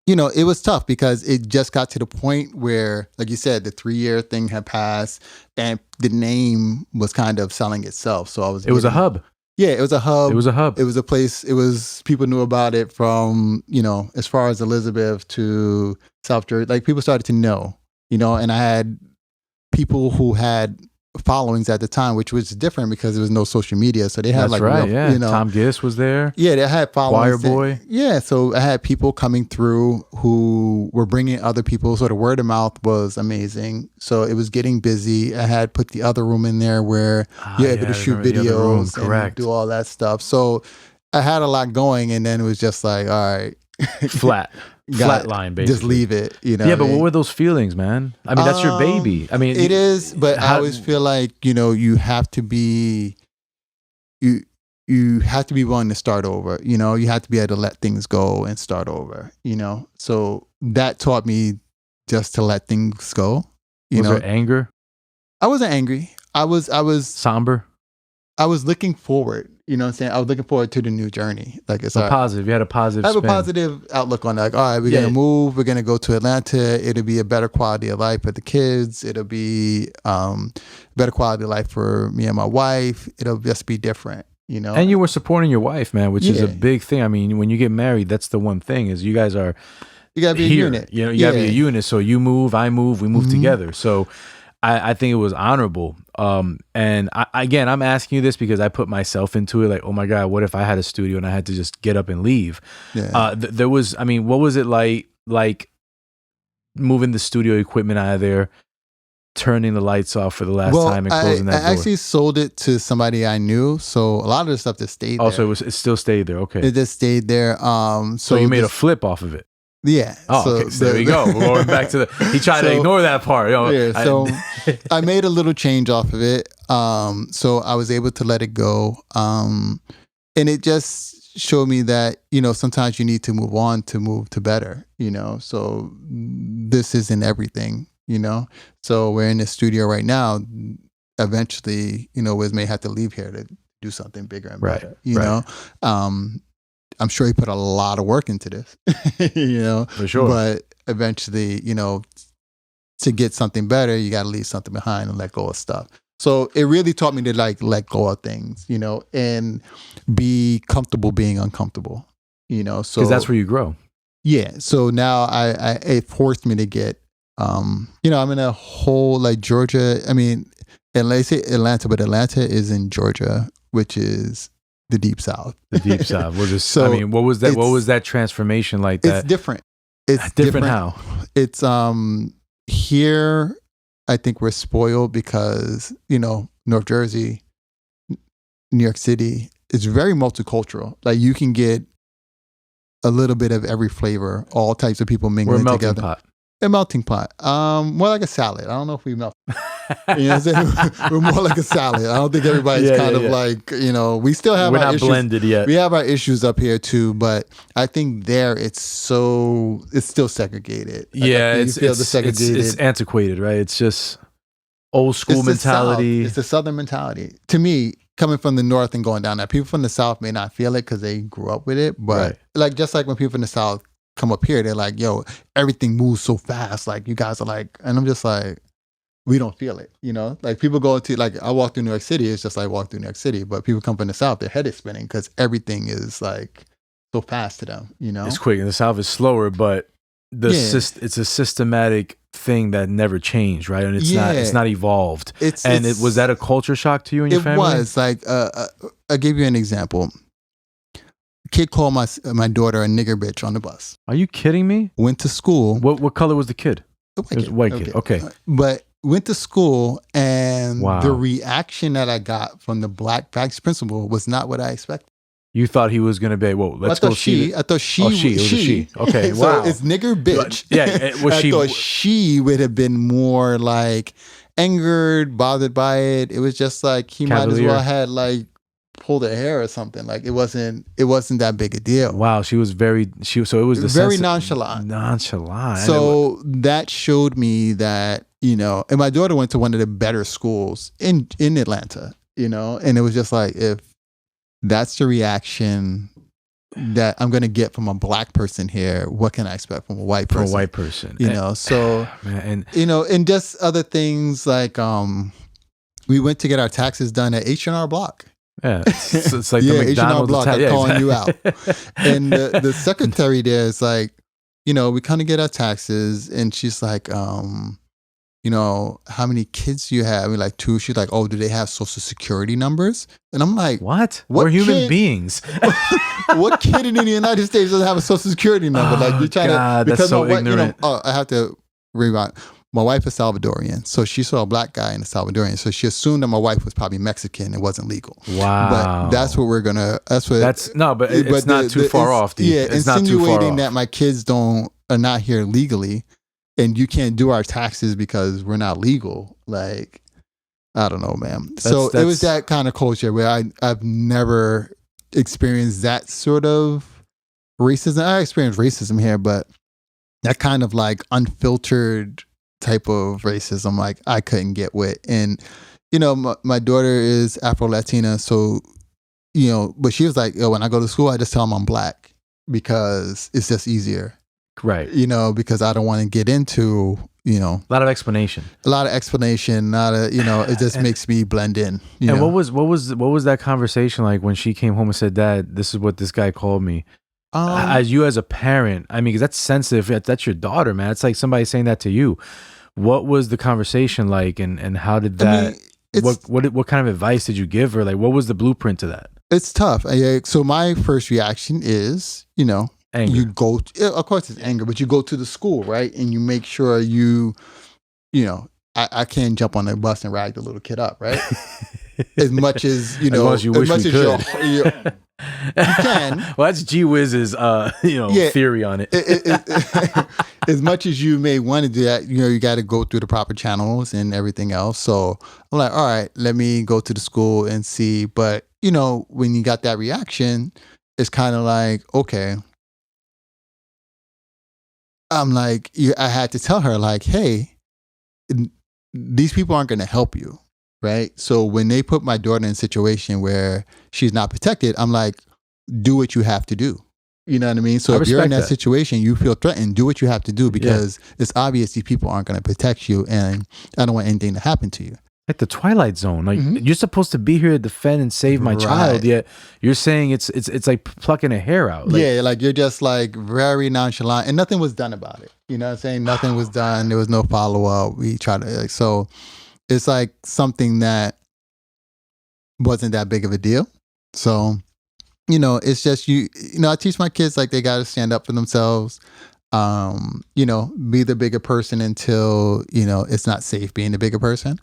you know, it was tough because it just got to the point where, like you said, the 3-year thing had passed and the name was kind of selling itself. So it was a hub. Yeah, it was a hub. It was a hub. It was a place. It was, people knew about it from, you know, as far as Elizabeth to South Jersey. Like people started to know, you know, and I had people who had followings at the time, which was different because there was no social media. So they had yeah. You know, Tom Giss was there. Yeah, they had followings. Choir Boy. Yeah, so I had people coming through who were bringing other people. So the word of mouth was amazing. So it was getting busy. I had put the other room in there where you're able to shoot videos and do all that stuff. So I had a lot going, and then it was just like, all right. Flat line, basically. Just leave it, you know. Yeah, but what were those feelings, man? I mean, that's your baby. I mean, it is, but I always feel like, you know, you have to be willing to start over. You know, you have to be able to let things go and start over. You know, so that taught me just to let things go. You know, was there anger? I wasn't angry. I was somber. I was looking forward. You know what I'm saying? I was looking forward to the new journey. Like it's positive. You had a positive. I have a positive outlook on that. Like, all right, we're gonna move. We're gonna go to Atlanta. It'll be a better quality of life for the kids. It'll be better quality of life for me and my wife. It'll just be different. You know. And you were supporting your wife, man, which is a big thing. I mean, when you get married, that's the one thing is you guys are. You gotta be here. a unit. You know, you gotta be a unit. So you move, I move, we move together. So. I think it was honorable. And again, I'm asking you this because I put myself into it. Like, oh my God, what if I had a studio and I had to just get up and leave? Yeah. There was, I mean, what was it like moving the studio equipment out of there, turning the lights off for the last time and closing that door? I actually sold it to somebody I knew. So a lot of the stuff just stayed there. Oh, so it still stayed there. Okay. It just stayed there. So you made a flip off of it. Yeah. Oh, so okay. So there we go. We're going back to he tried to ignore that part. You know, yeah. So I made a little change off of it. So I was able to let it go. And it just showed me that, you know, sometimes you need to move on to move to better, you know. So this isn't everything, you know. So we're in the studio right now. Eventually, you know, Wiz may have to leave here to do something bigger and better, you know. I'm sure he put a lot of work into this, you know, for sure. But eventually, you know, to get something better, you got to leave something behind and let go of stuff. So it really taught me to like let go of things, you know, and be comfortable being uncomfortable, you know. So because that's where you grow. Yeah. So now it forced me to get, you know, I'm in a whole like Georgia. I mean, they say Atlanta, but Atlanta is in Georgia, which is the Deep South. The Deep South. So, I mean, what was that? What was that transformation like? It's different. It's different. How? It's here. I think we're spoiled because, you know, North Jersey, New York City, it's very multicultural. Like you can get a little bit of every flavor, all types of people mingling together. Pot. A melting pot. More like a salad. I don't know if we melt. You know what I'm saying? We're more like a salad. I don't think everybody's like, you know, we still have We're our not issues. Blended yet. We have our issues up here too, but I think there it's still segregated. Yeah, it's antiquated, right? It's just old school mentality. It's the Southern mentality. To me, coming from the North and going down there, people from the South may not feel it because they grew up with it, but like just like when people from the South come up here, they're like, yo, everything moves so fast. Like, you guys are like, and I'm just like, we don't feel it, you know? Like, people go to, like, I walk through New York City, it's just like walk through New York City, but people come from the South, their head is spinning because everything is like so fast to them, you know? It's quick, and the South is slower, but it's a systematic thing that never changed, right? And it's not evolved. Was that a culture shock to you and your family? It was like, I'll give you an example. Kid called my daughter a nigger bitch on the bus. Are you kidding me? Went to school. What color was the kid? A white kid. White kid. Okay. But went to school, and the reaction that I got from the black faculty principal was not what I expected. You thought he was going to be, let's go see. I thought she. Oh, she. It was a she. Okay, so it's nigger bitch. Yeah, I thought she would have been more like angered, bothered by it. It was just like he might as well had like pulled her hair or something. Like it wasn't that big a deal. Wow, so it was very nonchalant. Nonchalant. So that showed me that, you know, and my daughter went to one of the better schools in Atlanta, you know, and it was just like, if that's the reaction that I'm going to get from a black person here, what can I expect from a white person? From a white person. You know, so, you know, and just other things like, we went to get our taxes done at H&R Block. Yeah, it's like the McDonald's Block. I'm calling you out. And the secretary there is like, you know, we kind of get our taxes, and she's like, you know, how many kids do you have? We're like 2. She's like, oh, do they have social security numbers? And I'm like, what? We're human beings. What kid in the United States doesn't have a social security number? Like, you're trying to, because that's so ignorant. You know, I have to rewind. My wife is Salvadorian, so she saw a black guy in a Salvadorian, so she assumed that my wife was probably Mexican. It wasn't legal. Wow. But that's what we're gonna. But it's not too far off. It's insinuating that my kids are not here legally, and you can't do our taxes because we're not legal. Like, I don't know, man. So it was that kind of culture where I've never experienced that sort of racism. I experienced racism here, but that kind of like unfiltered type of racism, like I couldn't get with. And, you know, my daughter is Afro-Latina, so, you know, but she was like, yo, when I go to school, I just tell them I'm black because it's just easier. Right. You know, because I don't want to get into, you know. A lot of explanation. You know, it just makes me blend in. And know? What was that conversation like when she came home and said, Dad, this is what this guy called me? As a parent, I mean, because that's sensitive. That's your daughter, man. It's like somebody saying that to you. What was the conversation like, and how did that? I mean, what kind of advice did you give her? Like, what was the blueprint to that? It's tough. So my first reaction is, you know, anger. You go. Of course, it's anger, but you go to the school, right, and you make sure you know, I can't jump on the bus and rag the little kid up, right? As much as, you know, as much as you could. You can. Well, that's G Wiz's, theory on it. As much as you may want to do that, you know, you got to go through the proper channels and everything else. So I'm like, all right, let me go to the school and see. But, you know, when you got that reaction, it's kind of like, okay. I'm like, I had to tell her, like, hey, these people aren't going to help you. Right. So when they put my daughter in a situation where she's not protected, I'm like, do what you have to do. You know what I mean? So if you're in that situation, you feel threatened, do what you have to do, because it's obvious these people aren't going to protect you, and I don't want anything to happen to you. Like the Twilight Zone. Like, you're supposed to be here to defend and save my child, yet you're saying it's like plucking a hair out. Like, yeah, like you're just like very nonchalant, and nothing was done about it. You know what I'm saying? Nothing was done. There was no follow-up. We tried to, so it's like something that wasn't that big of a deal. So, you know, it's just you know, I teach my kids like they got to stand up for themselves. You know, be the bigger person until, you know, it's not safe being the bigger person.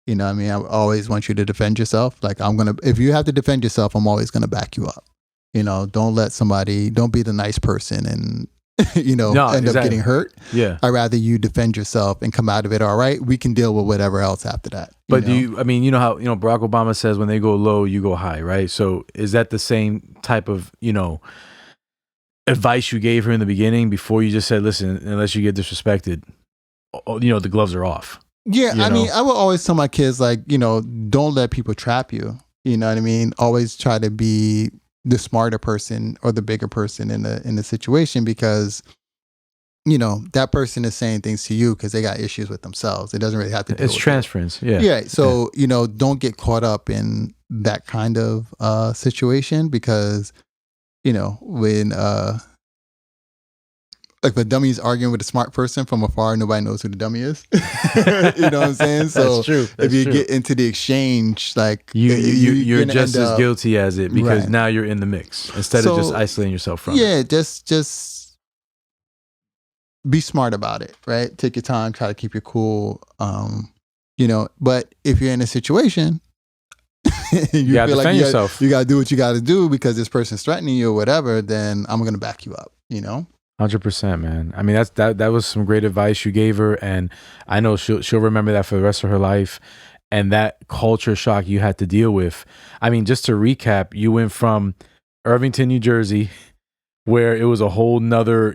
You know what I mean? I always want you to defend yourself. Like, if you have to defend yourself, I'm always going to back you up. You know, don't be the nice person and, you know, end up getting hurt. Yeah. I'd rather you defend yourself and come out of it all right. We can deal with whatever else after that. But you know how, you know, Barack Obama says when they go low, you go high, right? So is that the same type of, you know, advice you gave her in the beginning before you just said, listen, unless you get disrespected, you know, the gloves are off? Yeah. I mean, I will always tell my kids, like, you know, don't let people trap you. You know what I mean? Always try to be, the smarter person or the bigger person in the situation, because that person is saying things to you because they got issues with themselves. It doesn't really have to do It's with transference. Yeah. Yeah. So, don't get caught up in that kind of situation, because, when like the dummy is arguing with a smart person from afar, nobody knows who the dummy is. You know what I'm saying? So That's true. if you get into the exchange, like you're gonna just end as up- guilty as it, because Right. now you're in the mix instead of just So, isolating yourself from it. Yeah, just be smart about it, right? Take your time, try to keep your cool. But if you're in a situation, you gotta feel like defend you yourself. you gotta do what you gotta do because this person's threatening you or whatever, then I'm gonna back you up, 100%, man. I mean, that was some great advice you gave her, and I know she'll remember that for the rest of her life. And that culture shock you had to deal with. I mean, just to recap, you went from Irvington, New Jersey, where it was a whole nother,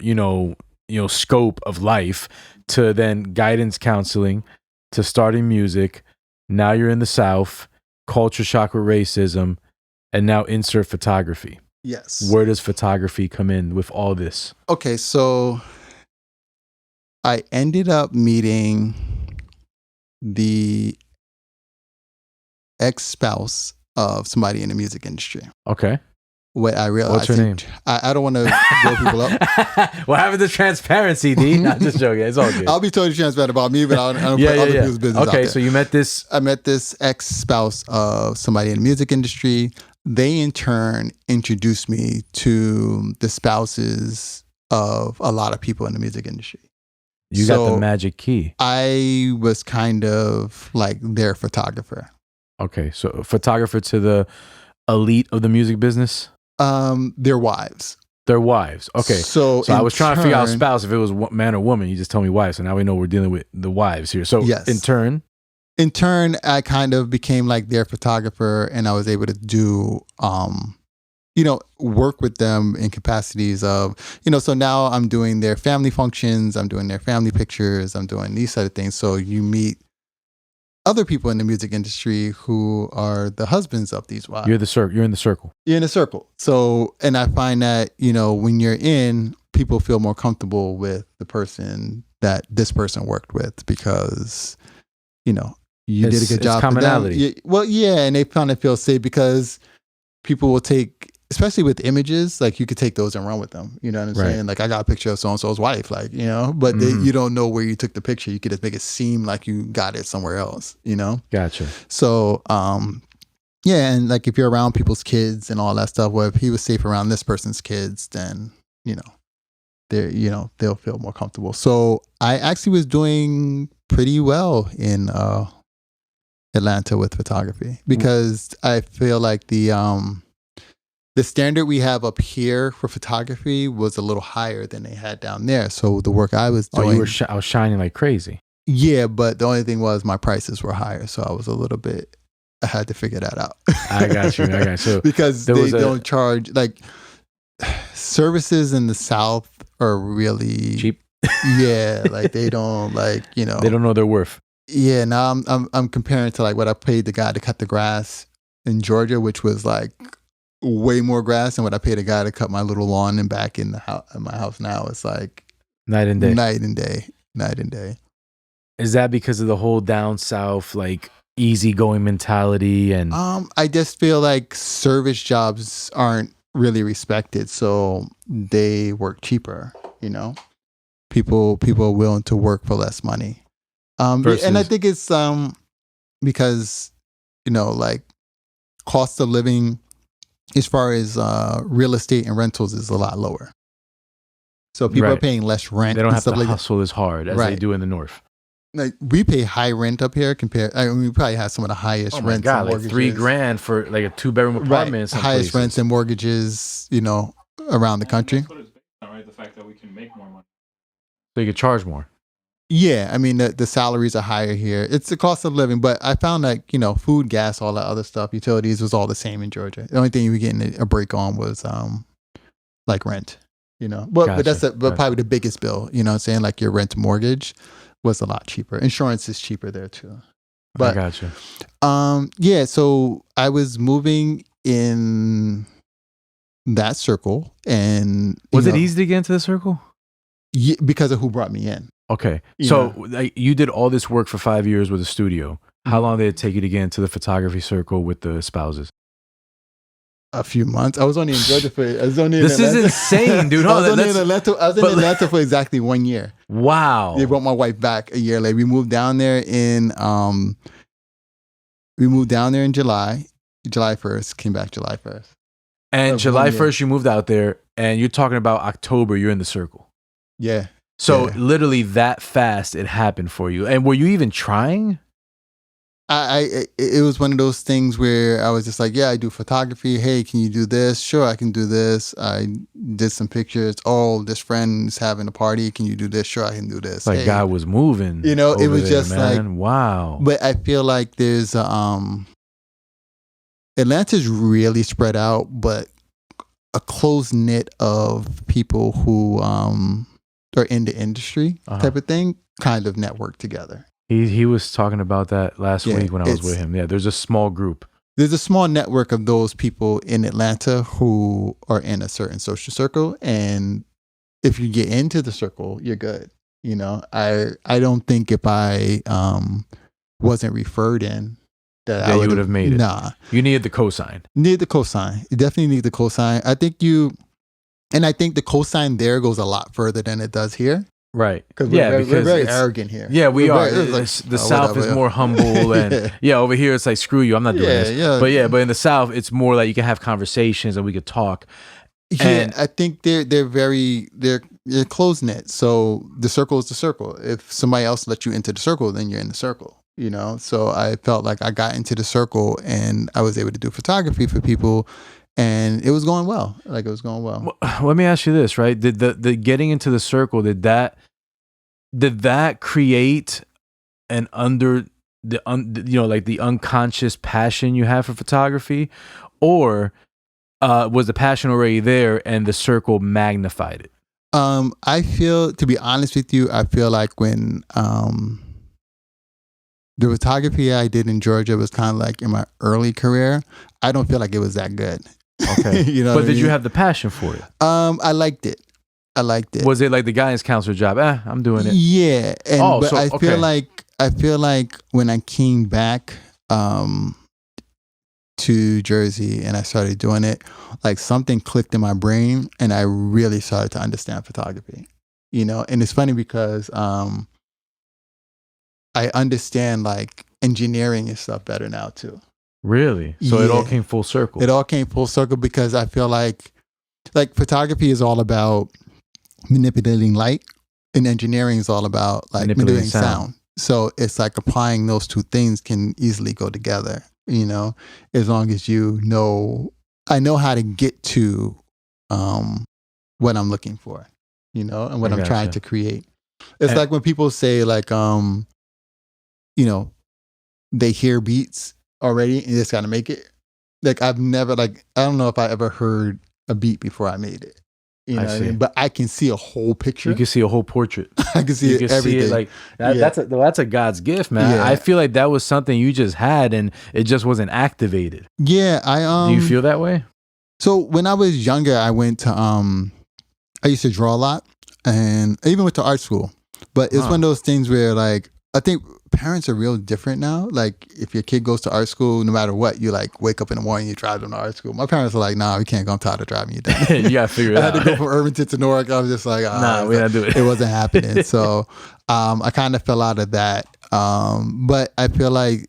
scope of life, to then guidance counseling, to starting music. Now you're in the South, culture shock with racism, and now insert photography. Yes. Where does photography come in with all this? Okay, so I ended up meeting the ex-spouse of somebody in the music industry. Okay. What I realized. What's her name? I don't want to blow people up. What happened to transparency, D? Not just joking. It's all good. I'll be totally transparent about me, but I don't put other people's business out Okay, there. so you met this. I met this ex-spouse of somebody in the music industry. They in turn introduced me to the spouses of a lot of people in the music industry. You got the magic key. I was kind of like their photographer. Okay, so photographer to the elite of the music business? Their wives. Their wives. Okay. So I was trying to figure out turn- spouse, if it was man or woman. You just told me wife. So now we know we're dealing with the wives here. So Yes. in turn, I kind of became like their photographer, and I was able to do, work with them in capacities of, so now I'm doing their family functions, I'm doing their family pictures, I'm doing these sort of things. So you meet other people in the music industry who are the husbands of these wives. you're in the circle. You're in a circle. So, and I find that, when you're in, people feel more comfortable with the person that this person worked with, because, you did a good job. Commonality. Well, yeah. And they kind of feel safe because people will take, especially with images, like you could take those and run with them. You know what I'm Right. saying? Like I got a picture of so-and-so's wife, but you don't know where you took the picture. You could just make it seem like you got it somewhere else, Gotcha. So, yeah, and like if you're around people's kids and all that stuff, well, if he was safe around this person's kids, then they'll feel more comfortable. So I actually was doing pretty well in Atlanta with photography, because I feel like the standard we have up here for photography was a little higher than they had down there. So the work I was doing, I was shining like crazy. yeah, but the only thing was my prices were higher, so I was a little bit. I had to figure that out. I got you. So because they don't charge, like, services in the South are really cheap. Yeah, like they don't they don't know their worth. Yeah, now I'm comparing to like what I paid the guy to cut the grass in Georgia, which was like way more grass, and what I paid a guy to cut my little lawn and back in my house now. It's like night and day. Night and day. Is that because of the whole down south, like, easygoing mentality? And I just feel like service jobs aren't really respected, so they work cheaper. People are willing to work for less money. And I think it's because like cost of living as far as real estate and rentals is a lot lower. So people are paying less rent. They don't have to like hustle as hard as they do in the north. Like we pay high rent up here compared. I mean, we probably have some of the highest Oh my rents. God, and like mortgages. $3,000 for like a 2-bedroom apartment. Right. In some Highest places. rents and mortgages, around the country. That's what it's based on, right? The fact that we can make more money. So you could charge more. Yeah, I mean the salaries are higher here. It's the cost of living, but I found like food, gas, all that other stuff, utilities was all the same in Georgia. The only thing you were getting a break on was like rent. But that's probably the biggest bill. You know what I'm saying? Like your rent mortgage was a lot cheaper. Insurance is cheaper there too. But I gotcha. Yeah, so I was moving in that circle. And was it easy to get into the circle? Because of who brought me in. Okay. So like, you did all this work for 5 years with a studio. How long did it take you to get into the photography circle with the spouses? A few months. I was only in Georgia for. This is insane, dude. I was in Atlanta for exactly 1 year. Wow. They brought my wife back a year later. We moved down there in July 1st. Came back July 1st. And July 1st, you moved out there, and you're talking about October. You're in the circle. Yeah. So literally that fast it happened for you. And were you even trying? It was one of those things where I was just like, yeah, I do photography. Hey, can you do this? Sure, I can do this. I did some pictures. Oh, this friend's having a party. Can you do this? Sure, I can do this. Like, hey. God was moving. You know, it was there, just man. Like, wow. But I feel like there's Atlanta's really spread out, but a close knit of people who are in the industry type of thing kind of network together. He was talking about that last week when I was with him. Yeah, there's a small group. There's a small network of those people in Atlanta who are in a certain social circle, and if you get into the circle, you're good. You know, I don't think if I wasn't referred in that I you would have made it. Nah, you needed the cosign. You definitely need the cosign. I think the cosign there goes a lot further than it does here. Right. Because we're very arrogant here. Yeah, we are. The South is more humble. And over here, it's like, screw you, I'm not doing this. Yeah. But in the South, it's more like you can have conversations and we could talk. Yeah, I think they're close knit. So the circle is the circle. If somebody else lets you into the circle, then you're in the circle. You know? So I felt like I got into the circle and I was able to do photography for people. And it was going well. Well, let me ask you this, right? Did the getting into the circle, did that create an the unconscious passion you have for photography, or was the passion already there and the circle magnified it? I feel, to be honest with you, I feel like when the photography I did in Georgia was kind of like in my early career, I don't feel like it was that good. Okay. You know, but did you have the passion for it? I liked it. Was it like the guidance counselor job? I'm doing it. Yeah. I feel like when I came back to Jersey and I started doing it, like something clicked in my brain and I really started to understand photography. You know, and it's funny because I understand like engineering and stuff better now too. Really? So it all came full circle. It all came full circle because I feel like photography is all about manipulating light and engineering is all about like manipulating sound. So it's like applying those two things can easily go together, you know, as long as I know how to get to what I'm looking for, you know, and what I'm trying to create. It's like when people say like, you know, they hear beats already and you just got to make it. Like I've never I don't know if I ever heard a beat before I made it. You know what I mean? But I can see a whole picture. You can see a whole portrait. I can see everything. See it like that's a God's gift, man. Yeah. I feel like that was something you just had and it just wasn't activated. Yeah, Do you feel that way? So when I was younger, I went to I used to draw a lot and I even went to art school. But it's one of those things where like I think parents are real different now. Like if your kid goes to art school, no matter what, you like wake up in the morning, you drive them to art school. My parents are like, nah, we can't go. I'm tired of driving you down. You gotta figure it out. I had to go from Irvington to Newark. I was just like, nah, we gotta do it. It wasn't happening. So I kind of fell out of that. But I feel like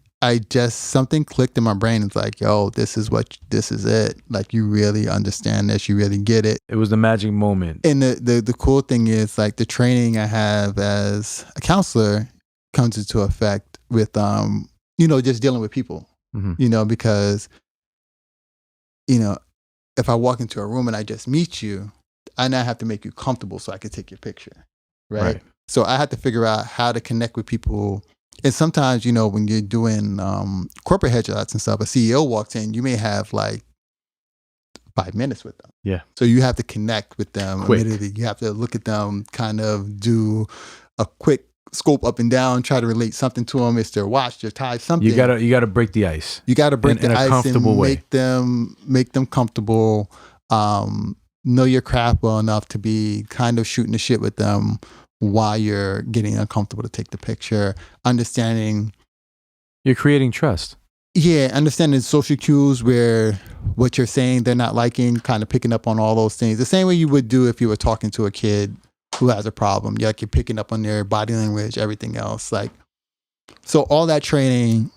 something clicked in my brain. It's like, yo, this is it. Like you really understand this. You really get it. It was the magic moment. And the cool thing is like the training I have as a counselor comes into effect with you know, just dealing with people. Mm-hmm. You know, because you know, if I walk into a room and I just meet you, I now have to make you comfortable so I can take your picture. Right. So I had to figure out how to connect with people. And sometimes, you know, when you're doing corporate headshots and stuff, a CEO walks in, you may have like 5 minutes with them. Yeah. So you have to connect with them. Quick. Immediately. You have to look at them, kind of do a quick scope up and down, try to relate something to them. It's their watch, their tie, something. You gotta break the ice. You gotta break the ice comfortable and way. Make them comfortable. know your craft well enough to be kind of shooting the shit with them while you're getting uncomfortable to take the picture, understanding. You're creating trust. Yeah, understanding social cues where what you're saying they're not liking, kind of picking up on all those things. The same way you would do if you were talking to a kid who has a problem. You're picking up on their body language, everything else. Like, so all that training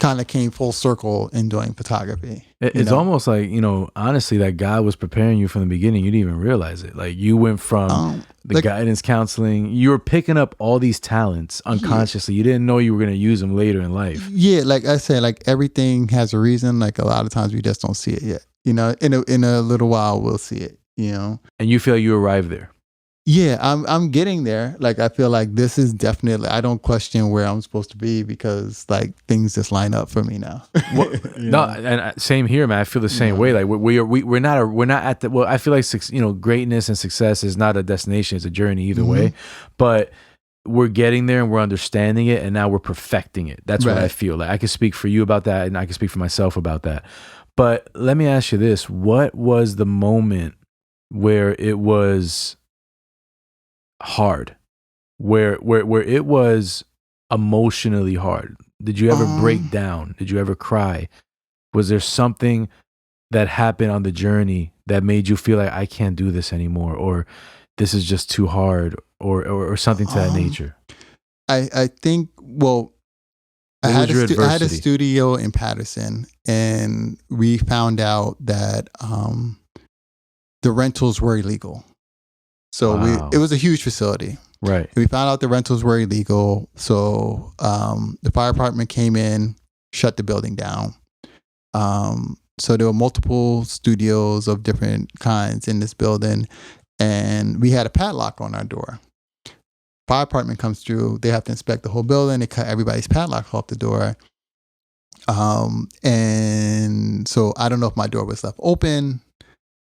kind of came full circle in doing photography. It's almost like, honestly, that God was preparing you from the beginning. You didn't even realize it. Like, you went from the guidance counseling. You were picking up all these talents unconsciously. You didn't know you were going to use them later in life. Yeah, like I said, like everything has a reason. Like a lot of times we just don't see it yet. In a little while we'll see it. And you feel you arrived there. Yeah, I'm getting there. Like I feel like this is definitely. I don't question where I'm supposed to be because like things just line up for me now. No, and same here, man. I feel the same way. Like we're not at the. Well, I feel like greatness and success is not a destination; it's a journey either way. But we're getting there and we're understanding it, and now we're perfecting it. That's what I feel like. I can speak for you about that, and I can speak for myself about that. But let me ask you this: what was the moment where it was hard, where it was emotionally hard? Did you ever break down? Did you ever cry? Was there something that happened on the journey that made you feel like I can't do this anymore, or this is just too hard, or something to that nature? I think, well, I had a studio in Patterson, and we found out that the rentals were illegal. So it was a huge facility. Right. We found out the rentals were illegal. So the fire department came in, shut the building down. So there were multiple studios of different kinds in this building, and we had a padlock on our door. Fire department comes through, they have to inspect the whole building, they cut everybody's padlock off the door. And so I don't know if my door was left open,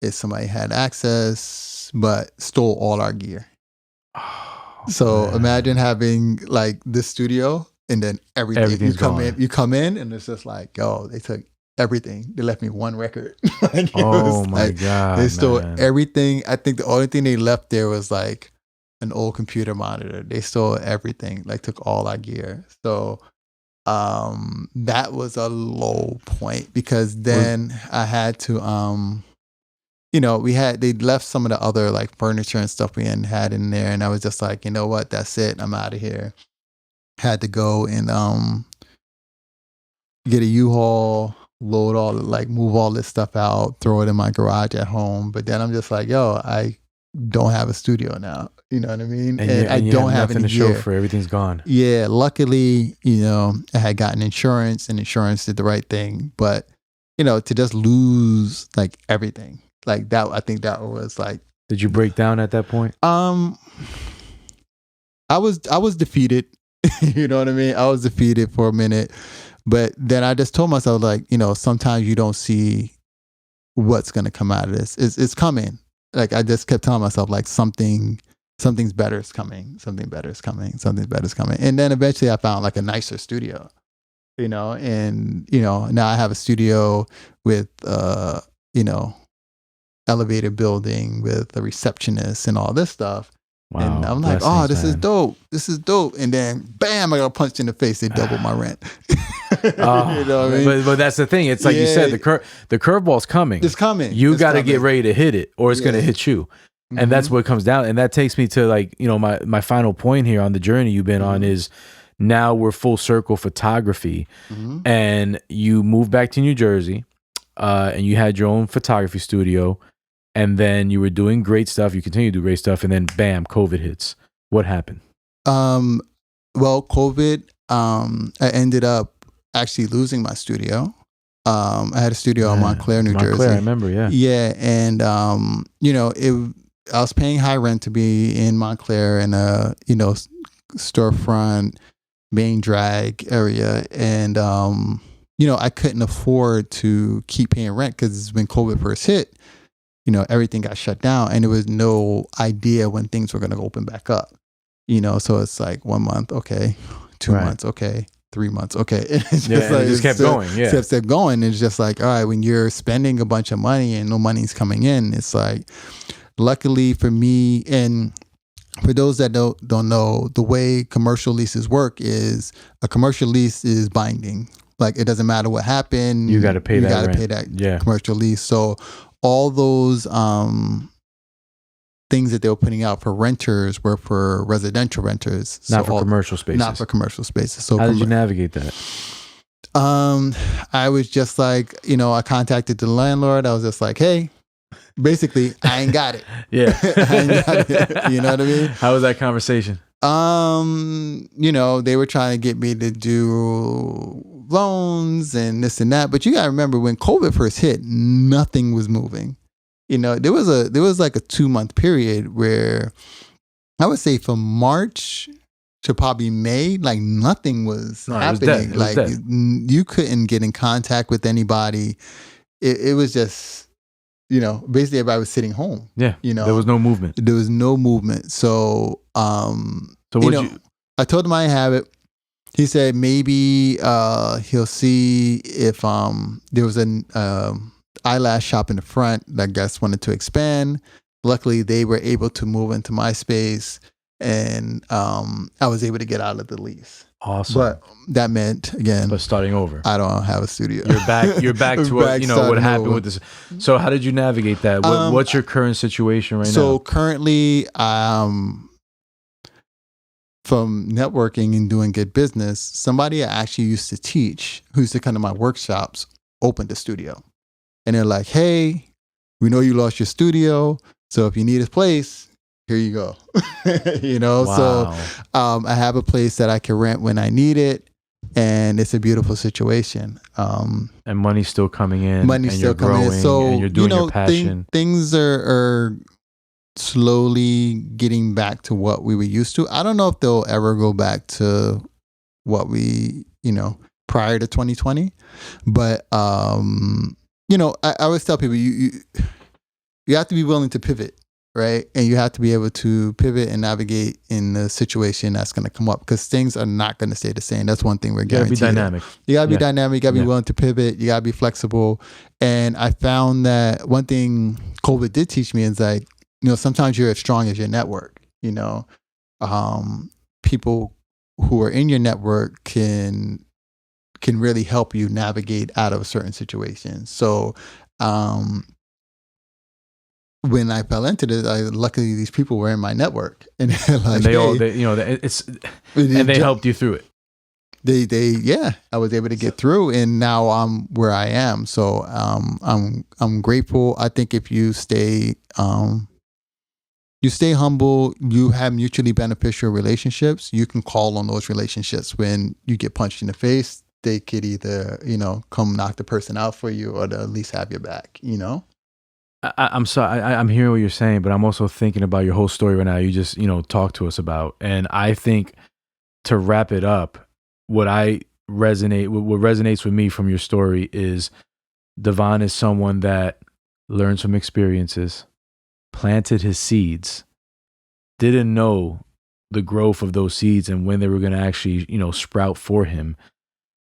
if somebody had access, but stole all our gear. So imagine having like this studio and then everything. You come in and it's just like, yo, they took everything. They left me one record. Like, my God. They stole everything. I think the only thing they left there was like an old computer monitor. They stole everything, like took all our gear. So that was a low point because then I had to they left some of the other like furniture and stuff we had in there, and I was just like, you know what, that's it, I'm out of here. Had to go and get a U-Haul, move all this stuff out, throw it in my garage at home. But then I'm just like, yo, I don't have a studio now. You know what I mean? And I don't have nothing any to show gear. for. Everything's gone. Yeah, luckily, I had gotten insurance, and insurance did the right thing. But to just lose like everything. Like that, I think that was like. Did you break down at that point? I was defeated. You know what I mean? I was defeated for a minute, but then I just told myself like, sometimes you don't see what's gonna come out of this. It's coming. Like I just kept telling myself like something's better is coming. Something better is coming. Something better is coming. And then eventually I found like a nicer studio. Now I have a studio with elevated building with a receptionist and all this stuff. Wow, and I'm like, this is dope. This is dope. And then bam, I got punched in the face. They doubled my rent. You know what I mean? But that's the thing. It's like you said, the curveball's coming. It's coming. You got to get ready to hit it, or it's going to hit you. And that's what comes down. And that takes me to like, my final point here on the journey you've been on is now we're full circle photography, and you moved back to New Jersey, and you had your own photography studio. And then you were doing great stuff. You continue to do great stuff. And then bam, COVID hits. What happened? Well, COVID, I ended up actually losing my studio. I had a studio in Montclair, New Jersey. I remember, yeah. Yeah. And, I was paying high rent to be in Montclair in a, storefront, main drag area. And, I couldn't afford to keep paying rent because when COVID first hit, everything got shut down and there was no idea when things were going to open back up, so it's like 1 month. Okay. 2 months. Okay. 3 months. Okay. It's Yeah, and it just kept going. Yeah. Kept going. It's just like, all right, when you're spending a bunch of money and no money's coming in, it's like, luckily for me, and for those that don't know, the way commercial leases work is a commercial lease is binding. Like, it doesn't matter what happened. You got to pay that. You got to rent. pay that Yeah. commercial lease. So all those things that they were putting out for renters were for residential renters, Not for commercial spaces. Not for commercial spaces. So how did you navigate that? I was just like, I contacted the landlord. I was just like, hey, basically, I ain't got it. Yeah. I ain't got it. You know what I mean? How was that conversation? They were trying to get me to do loans and this and that. But you gotta remember, when COVID first hit, nothing was moving. There was like a 2-month period where I would say from March to probably May, like nothing was happening. It was dead. You couldn't get in contact with anybody. It was just, basically everybody was sitting home. Yeah. There was no movement. There was no movement. So, I told him I have it. He said maybe he'll see if there was an eyelash shop in the front that I guess wanted to expand. Luckily, they were able to move into my space, and I was able to get out of the lease. Awesome. But that meant, again, but starting over. I don't have a studio. You're back to what happened over. with this. So how did you navigate that? What's your current situation right now? So currently, from networking and doing good business, somebody I actually used to teach, who used to come to my workshops, opened a studio. And they're like, hey, we know you lost your studio, so if you need a place, here you go. Wow. So I have a place that I can rent when I need it, and it's a beautiful situation. And money's still coming in. Money's still coming in. So, and you're doing your passion. Things are slowly getting back to what we were used to. I don't know if they'll ever go back to what we, prior to 2020. But, I always tell people, you have to be willing to pivot, right? And you have to be able to pivot and navigate in the situation that's going to come up, because things are not going to stay the same. That's one thing we're guaranteed. You gotta be dynamic. You gotta be dynamic. You gotta be willing to pivot. You gotta be flexible. And I found that one thing COVID did teach me is like, sometimes you're as strong as your network. People who are in your network can really help you navigate out of a certain situation. So, when I fell into this, luckily these people were in my network, and they're like, and they helped you through it. I was able to get through, and now I'm where I am. So, I'm grateful. I think if you stay humble, you have mutually beneficial relationships, you can call on those relationships when you get punched in the face. They could either, come knock the person out for you, or to at least have your back, I'm sorry. I'm hearing what you're saying, but I'm also thinking about your whole story right now. You just, talked to us about, and I think to wrap it up, what resonates with me from your story is Devon is someone that learns from experiences, planted his seeds, didn't know the growth of those seeds and when they were going to actually, sprout for him.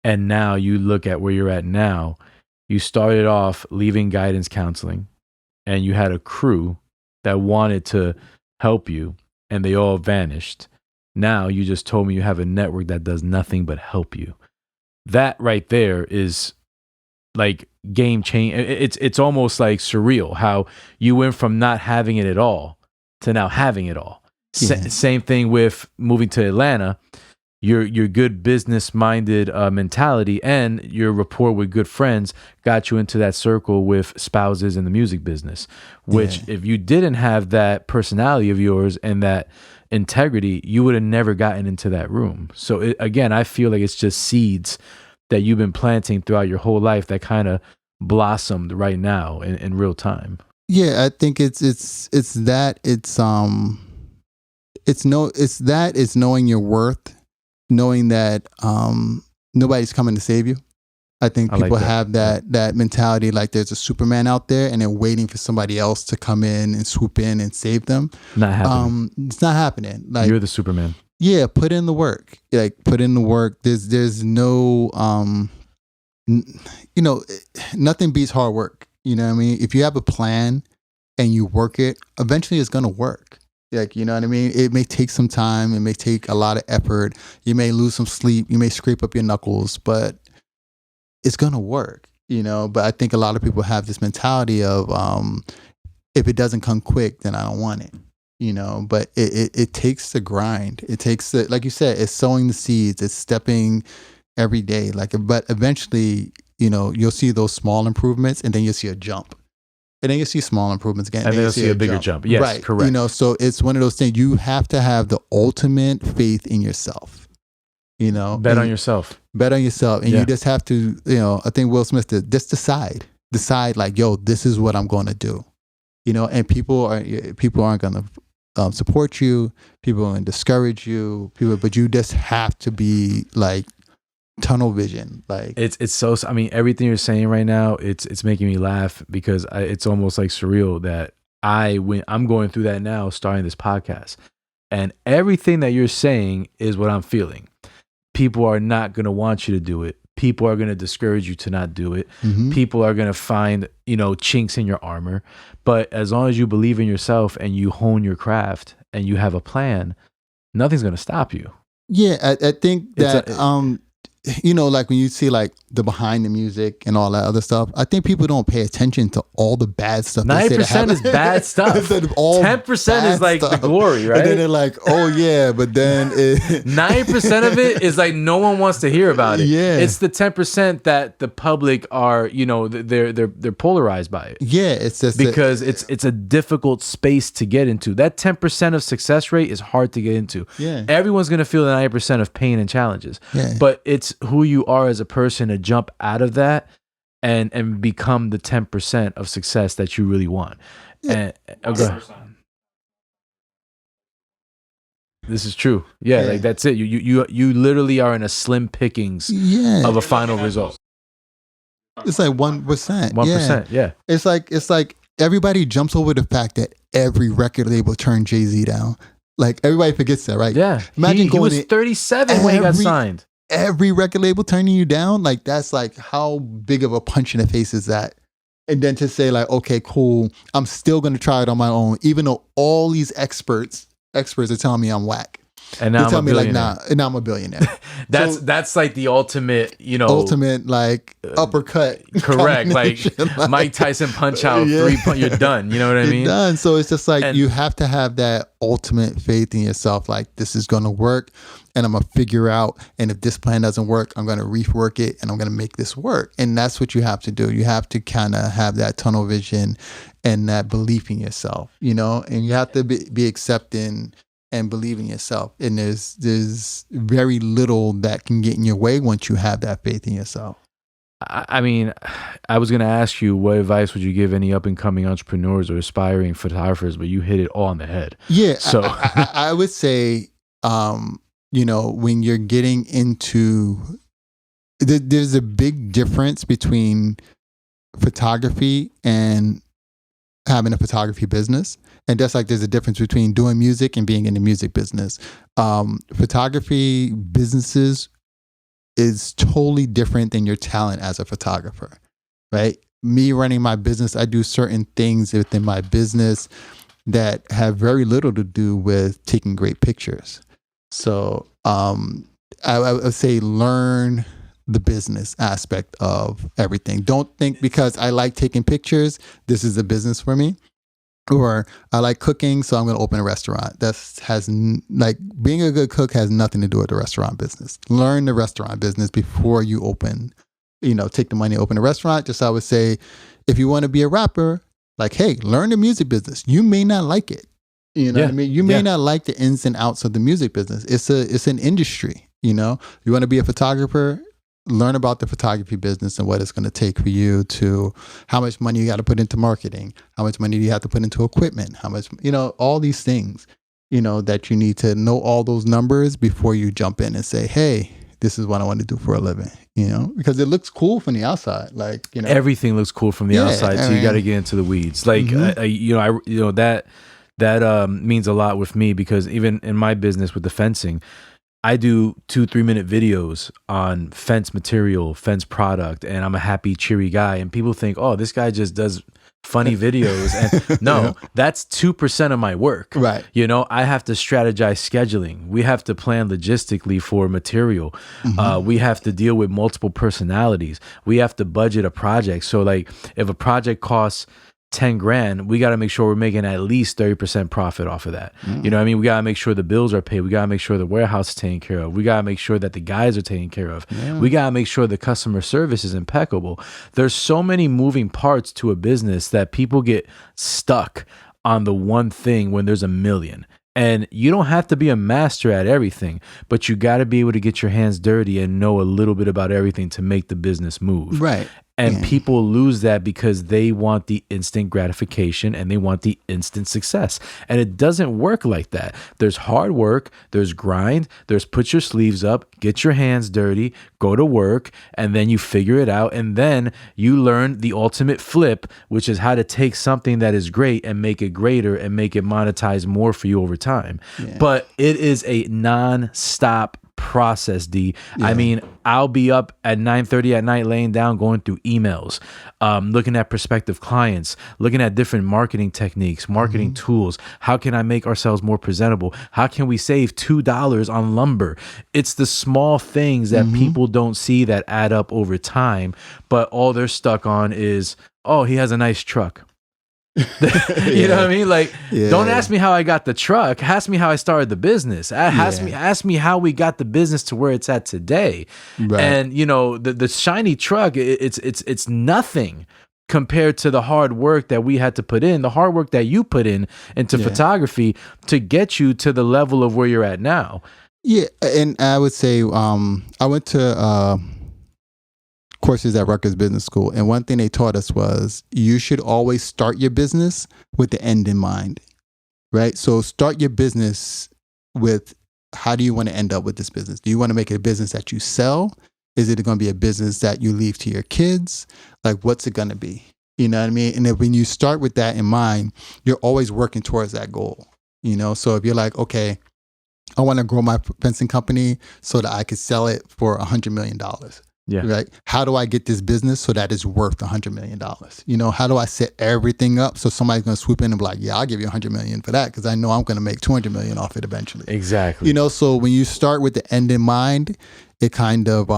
And now you look at where you're at now. You started off leaving guidance counseling, and you had a crew that wanted to help you, and they all vanished. Now you just told me you have a network that does nothing but help you. That right there is like game change. It's almost like surreal how you went from not having it at all to now having it all. Yeah. Same thing with moving to Atlanta. Your good business-minded mentality and your rapport with good friends got you into that circle with spouses in the music business, which if you didn't have that personality of yours and that integrity, you would have never gotten into that room. So again, I feel like it's just seeds that you've been planting throughout your whole life that kind of blossomed right now in real time. Yeah, I think it's knowing your worth, knowing that nobody's coming to save you. I think people have that mentality, like there's a Superman out there and they're waiting for somebody else to come in and swoop in and save them. Not happening. It's not happening. Like, you're the Superman. Yeah, put in the work. Like put in the work. There's no you know, nothing beats hard work. You know what I mean? If you have a plan and you work it, eventually it's gonna work. Like, you know what I mean? It may take some time, it may take a lot of effort, you may lose some sleep, you may scrape up your knuckles, but it's gonna work, you know. But I think a lot of people have this mentality of if it doesn't come quick, then I don't want it. You know, but it takes the grind. It takes the, like you said, it's sowing the seeds, it's stepping every day. Like, but eventually, you know, you'll see those small improvements, and then you'll see a jump, and then you'll see small improvements again, and then you'll see a bigger jump. Yes, right? Correct. You know, so it's one of those things. You have to have the ultimate faith in yourself. You know, bet on yourself. Bet on yourself, and you just have to. You know, I think Will Smith did. Just decide like, yo, this is what I'm going to do. You know, and people aren't going to support you, people will discourage you, but you just have to be like tunnel vision. Like it's so, I mean, everything you're saying right now, it's making me laugh because it's almost like surreal that I'm going through that now, starting this podcast, and everything that you're saying is what I'm feeling. People are not going to want you to do it. People are going to discourage you to not do it. Mm-hmm. People are going to find, you know, chinks in your armor. But as long as you believe in yourself and you hone your craft and you have a plan, nothing's going to stop you. Yeah, I think that, you know, like when you see like the behind the music and all that other stuff, I think people don't pay attention to all the bad stuff. 90% is bad stuff. 10% is like the glory, right? And then they're like, oh yeah, but then 90% of it is like no one wants to hear about it. Yeah, it's the 10% that the public are, you know, they're polarized by it. Yeah, it's just because it's a difficult space to get into. That 10% of success rate is hard to get into. Yeah, everyone's gonna feel the 90% of pain and challenges. Yeah, but it's who you are as a person to jump out of that and become the 10% of success that you really want. Yeah. And this is true. Yeah, like that's it. You literally are in a slim pickings of a final result. It's like 1%. 1%. Yeah. It's like everybody jumps over the fact that every record label turned Jay-Z down. Like everybody forgets that, right? Yeah. Imagine he was 37 when he got signed. Every record label turning you down, like that's like how big of a punch in the face is that? And then to say like, okay, cool, I'm still gonna try it on my own, even though all these experts are telling me I'm whack. And now I'm a billionaire. Like, now I'm a billionaire. That's like the ultimate, you know, like uppercut. Correct. Like Mike Tyson punch out 3 punch, you're done. You know what I mean? You're done. So it's just like you have to have that ultimate faith in yourself. Like this is going to work, and I'm gonna figure out. And if this plan doesn't work, I'm gonna rework it, and I'm gonna make this work. And that's what you have to do. You have to kind of have that tunnel vision and that belief in yourself. You know, and you have to be accepting and believe in yourself. And there's very little that can get in your way once you have that faith in yourself. I mean, I was going to ask you, what advice would you give any up and coming entrepreneurs or aspiring photographers, but you hit it all on the head. Yeah. So I would say, you know, when you're getting into, there's a big difference between photography and having a photography business. And just like there's a difference between doing music and being in the music business. Photography businesses is totally different than your talent as a photographer, right? Me running my business, I do certain things within my business that have very little to do with taking great pictures. So I would say learn the business aspect of everything. Don't think because I like taking pictures, this is a business for me. Or I like cooking, so I'm going to open a restaurant. Like being a good cook has nothing to do with the restaurant business. Learn the restaurant business before you open, you know, take the money, open a restaurant. Just I would say, if you want to be a rapper, like, hey, learn the music business. You may not like it. You know what I mean? You may not like the ins and outs of the music business. It's an industry, you know? You want to be a photographer? Learn about the photography business and what it's going to take for you to, how much money you got to put into marketing, how much money do you have to put into equipment, how much, you know, all these things, you know, that you need to know all those numbers before you jump in and say, hey, this is what I want to do for a living, you know, because it looks cool from the outside. Like, you know, everything looks cool from the outside. So you got to get into the weeds. Like, that that means a lot with me, because even in my business with the fencing, I do 2-3 minute videos on fence material, fence product, and I'm a happy, cheery guy. And people think, oh, this guy just does funny videos. And no, that's 2% of my work. Right. You know, I have to strategize scheduling. We have to plan logistically for material. We have to deal with multiple personalities. We have to budget a project. So like if a project costs 10 grand, we got to make sure we're making at least 30% profit off of that. You know what I mean? We got to make sure the bills are paid. We got to make sure the warehouse is taken care of. We got to make sure that the guys are taken care of. We got to make sure the customer service is impeccable. There's so many moving parts to a business that people get stuck on the one thing when there's a million. And you don't have to be a master at everything, but you got to be able to get your hands dirty and know a little bit about everything to make the business move. Right. And people lose that because they want the instant gratification and they want the instant success. And it doesn't work like that. There's hard work, there's grind, there's put your sleeves up, get your hands dirty, go to work, and then you figure it out. And then you learn the ultimate flip, which is how to take something that is great and make it greater and make it monetize more for you over time. But it is a non-stop process, D. I mean, I'll be up at 9:30 at night laying down going through emails, looking at prospective clients, looking at different marketing techniques, marketing tools. How can I make ourselves more presentable? How can we save $2 on lumber? It's the small things that people don't see that add up over time, but all they're stuck on is, oh, he has a nice truck. You know what I mean? Like, don't ask me how I got the truck. Ask me how I started the business. Ask me how we got the business to where it's at today. Right. And you know, the shiny truck, it's nothing compared to the hard work that we had to put in, the hard work that you put in into photography to get you to the level of where you're at now. Yeah, and I would say I went to courses at Rutgers Business School, and one thing they taught us was you should always start your business with the end in mind, right? So start your business with, how do you want to end up with this business? Do you want to make it a business that you sell? Is it going to be a business that you leave to your kids? Like, what's it going to be? You know what I mean? And if, when you start with that in mind, you're always working towards that goal, you know? So if you're like, okay, I want to grow my fencing company so that I could sell it for $100 million. Yeah. Right. How do I get this business so that it's worth $100 million? You know, how do I set everything up so somebody's going to swoop in and be like, yeah, I'll give you $100 million for that because I know I'm going to make $200 million off it eventually. Exactly. You know, so when you start with the end in mind, it kind of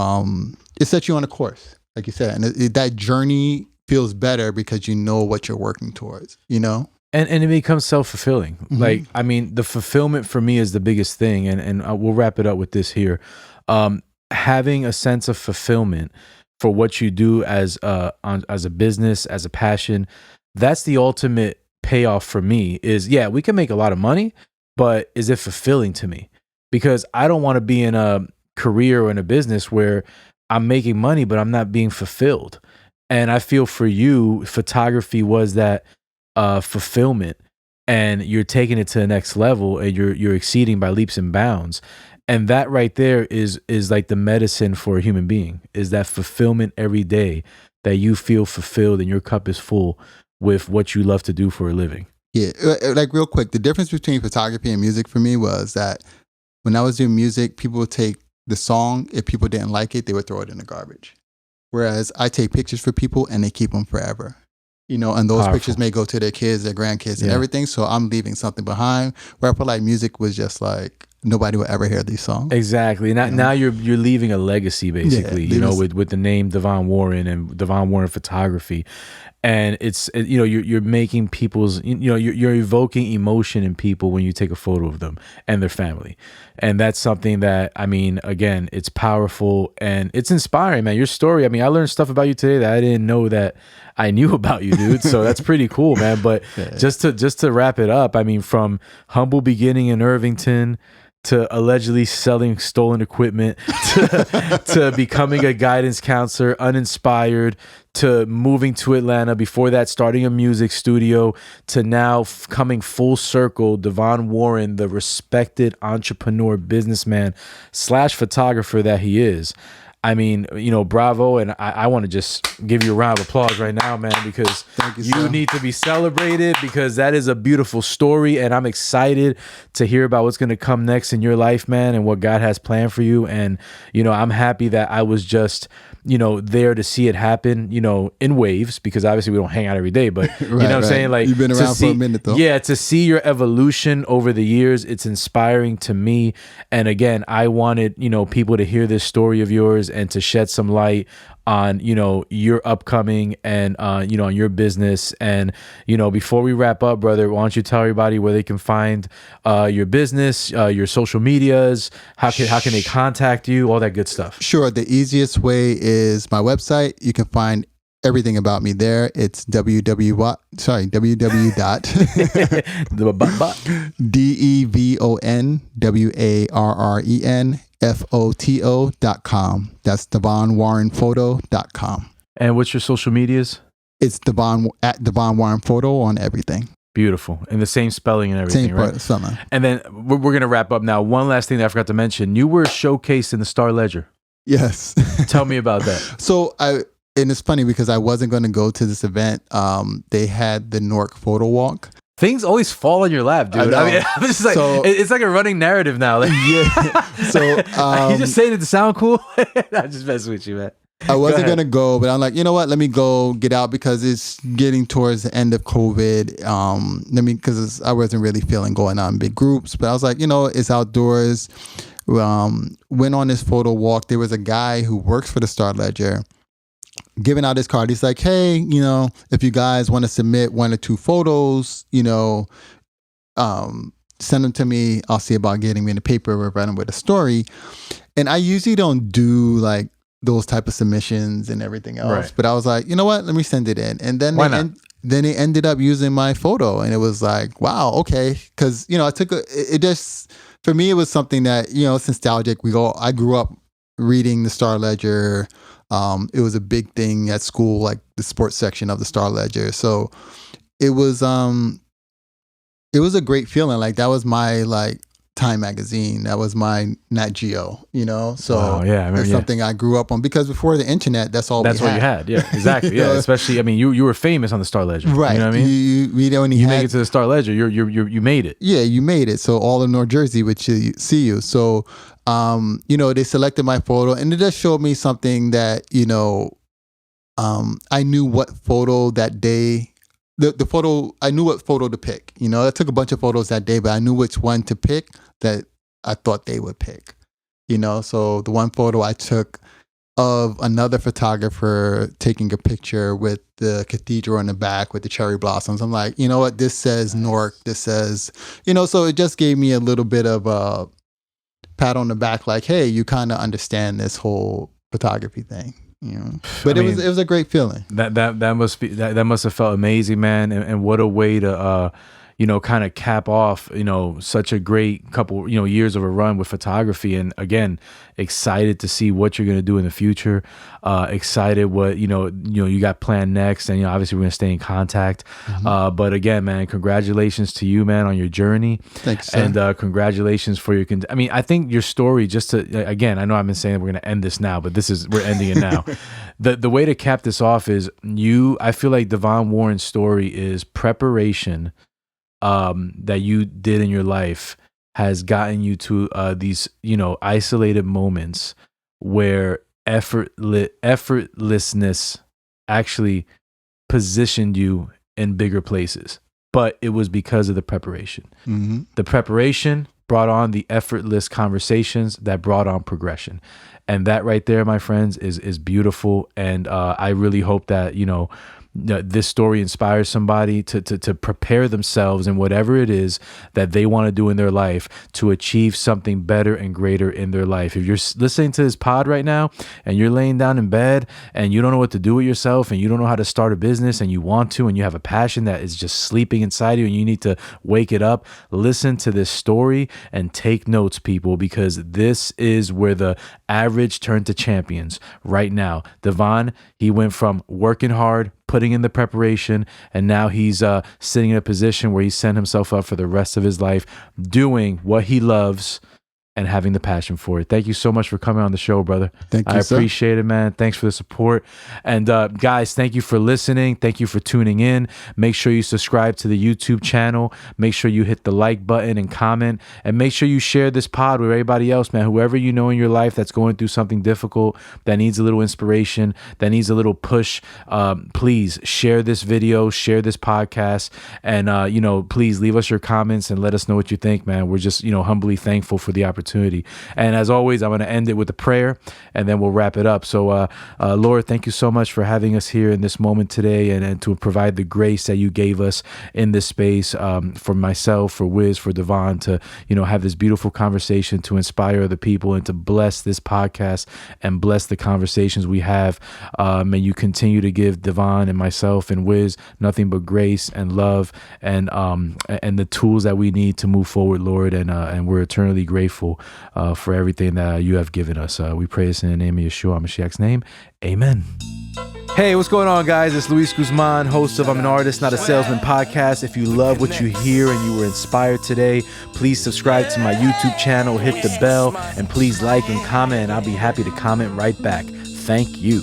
it sets you on a course, like you said, and that journey feels better because you know what you're working towards. You know. And it becomes self-fulfilling. Like, I mean, the fulfillment for me is the biggest thing. And we'll wrap it up with this here. Having a sense of fulfillment for what you do as a business, as a passion, that's the ultimate payoff for me is, yeah, we can make a lot of money, but is it fulfilling to me? Because I don't want to be in a career or in a business where I'm making money, but I'm not being fulfilled. And I feel for you, photography was that fulfillment, and you're taking it to the next level, and you're exceeding by leaps and bounds. And that right there is like the medicine for a human being, is that fulfillment every day, that you feel fulfilled and your cup is full with what you love to do for a living. Yeah, like real quick, the difference between photography and music for me was that when I was doing music, people would take the song. If people didn't like it, they would throw it in the garbage. Whereas I take pictures for people and they keep them forever. You know, and those Powerful. pictures may go to their kids, their grandkids, and everything. So I'm leaving something behind. Where I feel like music was just like, nobody will ever hear these songs. Exactly. Now you're leaving a legacy, basically, you know, with the name Devon Warren and Devon Warren Photography. And it's, you know, you're making people's, you know, you're evoking emotion in people when you take a photo of them and their family. And that's something that, I mean, again, it's powerful and it's inspiring, man. Your story, I mean, I learned stuff about you today that I didn't know that I knew about you, dude. So that's pretty cool, man. But just to wrap it up, I mean, from humble beginning in Irvington to allegedly selling stolen equipment, to becoming a guidance counselor, uninspired, to moving to Atlanta, before that starting a music studio, to now coming full circle, Devon Warren, the respected entrepreneur, businessman / photographer that he is. I mean, bravo. And I want to just give you a round of applause right now, man, because Thank you, you sir. need to be celebrated, because that is a beautiful story. And I'm excited to hear about what's going to come next in your life, man, and what God has planned for you. And, I'm happy that I was just, there to see it happen, in waves, because obviously we don't hang out every day, but you know what I'm saying? Like, you've been around for a minute though. Yeah, to see your evolution over the years, it's inspiring to me. And again, I wanted, people to hear this story of yours and to shed some light on, your upcoming and, on your business. And, before we wrap up, brother, why don't you tell everybody where they can find your business, your social medias, how can they contact you, all that good stuff? Sure. The easiest way is my website. You can find everything about me there. It's www. DevonWarrenFoto.com. That's DevonWarrenPhoto.com. And what's your social medias? It's Devon Warren Photo on everything. Beautiful. And the same spelling and everything, Same right? spelling. And then we're going to wrap up now. One last thing that I forgot to mention. You were showcased in the Star Ledger. Yes. Tell me about that. So and it's funny because I wasn't going to go to this event. They had the Newark photo walk. Things always fall on your lap, dude. I mean, I'm just like, it's like a running narrative now. Like, Yeah. So you just saying it to sound cool. I'm just messing with you, man. I wasn't going to go, but I'm like, you know what? Let me go get out because it's getting towards the end of COVID. Because I wasn't really feeling going on in big groups, but I was like, it's outdoors. Went on this photo walk. There was a guy who works for the Star Ledger giving out his card. He's like, hey, if you guys want to submit 1 or 2 photos, send them to me. I'll see about getting me in the paper or running with a story. And I usually don't do like those type of submissions and everything else. Right. But I was like, you know what? Let me send it in. And then Why then they ended up using my photo, and it was like, wow, okay. Because for me, it was something that it's nostalgic. I grew up reading the Star Ledger. It was a big thing at school, like the sports section of the Star Ledger. So it was a great feeling. Like that was my Time magazine. That was my Nat Geo, So Wow, yeah, I remember, it's something I grew up on because before the internet, that's what you had. Yeah, exactly. Yeah, especially, I mean, you were famous on the Star Ledger, right? You know what I mean? You make it to the Star Ledger. You made it. Yeah, you made it. So all of North Jersey would see you. So, they selected my photo, and it just showed me something that I knew what photo that day. The photo, I knew what photo to pick. I took a bunch of photos that day, but I knew which one to pick that I thought they would pick. So the one photo I took of another photographer taking a picture with the cathedral in the back with the cherry blossoms. I'm like, you know what? This says Newark. This says, so it just gave me a little bit of a pat on the back, like, hey, you kind of understand this whole photography thing. But it was a great feeling. That must have felt amazing, man. And what a way to kind of cap off such a great couple years of a run with photography. And again, excited to see what you're going to do in the future. Excited what you got planned next, and obviously we're going to stay in contact. Mm-hmm. But again, man, congratulations to you, man, on your journey. Thanks, sir. And congratulations for your I think your story, just to again, I know I've been saying that we're going to end this now, but we're ending it now. The way to cap this off is I feel like Devon Warren's story is preparation that you did in your life has gotten you to these isolated moments where effortlessness actually positioned you in bigger places, but it was because of the preparation. Mm-hmm. The preparation brought on the effortless conversations that brought on progression, and that right there, my friends, is beautiful. And I really hope that this story inspires somebody to prepare themselves in whatever it is that they want to do in their life to achieve something better and greater in their life. If you're listening to this pod right now and you're laying down in bed and you don't know what to do with yourself and you don't know how to start a business and you want to, and you have a passion that is just sleeping inside you and you need to wake it up, listen to this story and take notes, people, because this is where the average turn to champions right now. Devon, he went from working hard, putting in the preparation, and now he's sitting in a position where he set himself up for the rest of his life doing what he loves and having the passion for it. Thank you so much for coming on the show, brother. Thank you, I sir. appreciate it, man. Thanks for the support. And guys, thank you for listening. Thank you for tuning in. Make sure you subscribe to the YouTube channel. Make sure you hit the like button and comment. And make sure you share this pod with everybody else, man. Whoever you know in your life that's going through something difficult, that needs a little inspiration, that needs a little push, please share this video, share this podcast. And, please leave us your comments and let us know what you think, man. We're just, humbly thankful for the opportunity. And as always, I'm going to end it with a prayer and then we'll wrap it up. So, Lord, thank you so much for having us here in this moment today and to provide the grace that you gave us in this space, for myself, for Wiz, for Devon, to, have this beautiful conversation, to inspire other people and to bless this podcast and bless the conversations we have. May you continue to give Devon and myself and Wiz nothing but grace and love and the tools that we need to move forward, Lord. And we're eternally grateful for everything that you have given us. We pray this in the name of Yeshua Mashiach's name. Amen. Hey, what's going on, guys? It's Luis Guzman, host of I'm an Artist, Not a Salesman podcast. If you love what you hear and you were inspired today, please subscribe to my YouTube channel, hit the bell, and please like and comment, and I'll be happy to comment right back. Thank you.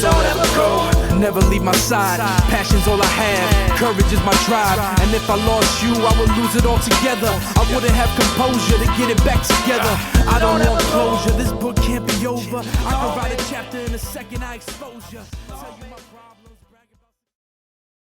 Don't ever go, never leave my side. Passion's all I have, courage is my drive. And if I lost you, I would lose it all together. I wouldn't have composure to get it back together. I don't want closure, this book can't be over. I can write a chapter in a second, I expose you. Tell you my problem.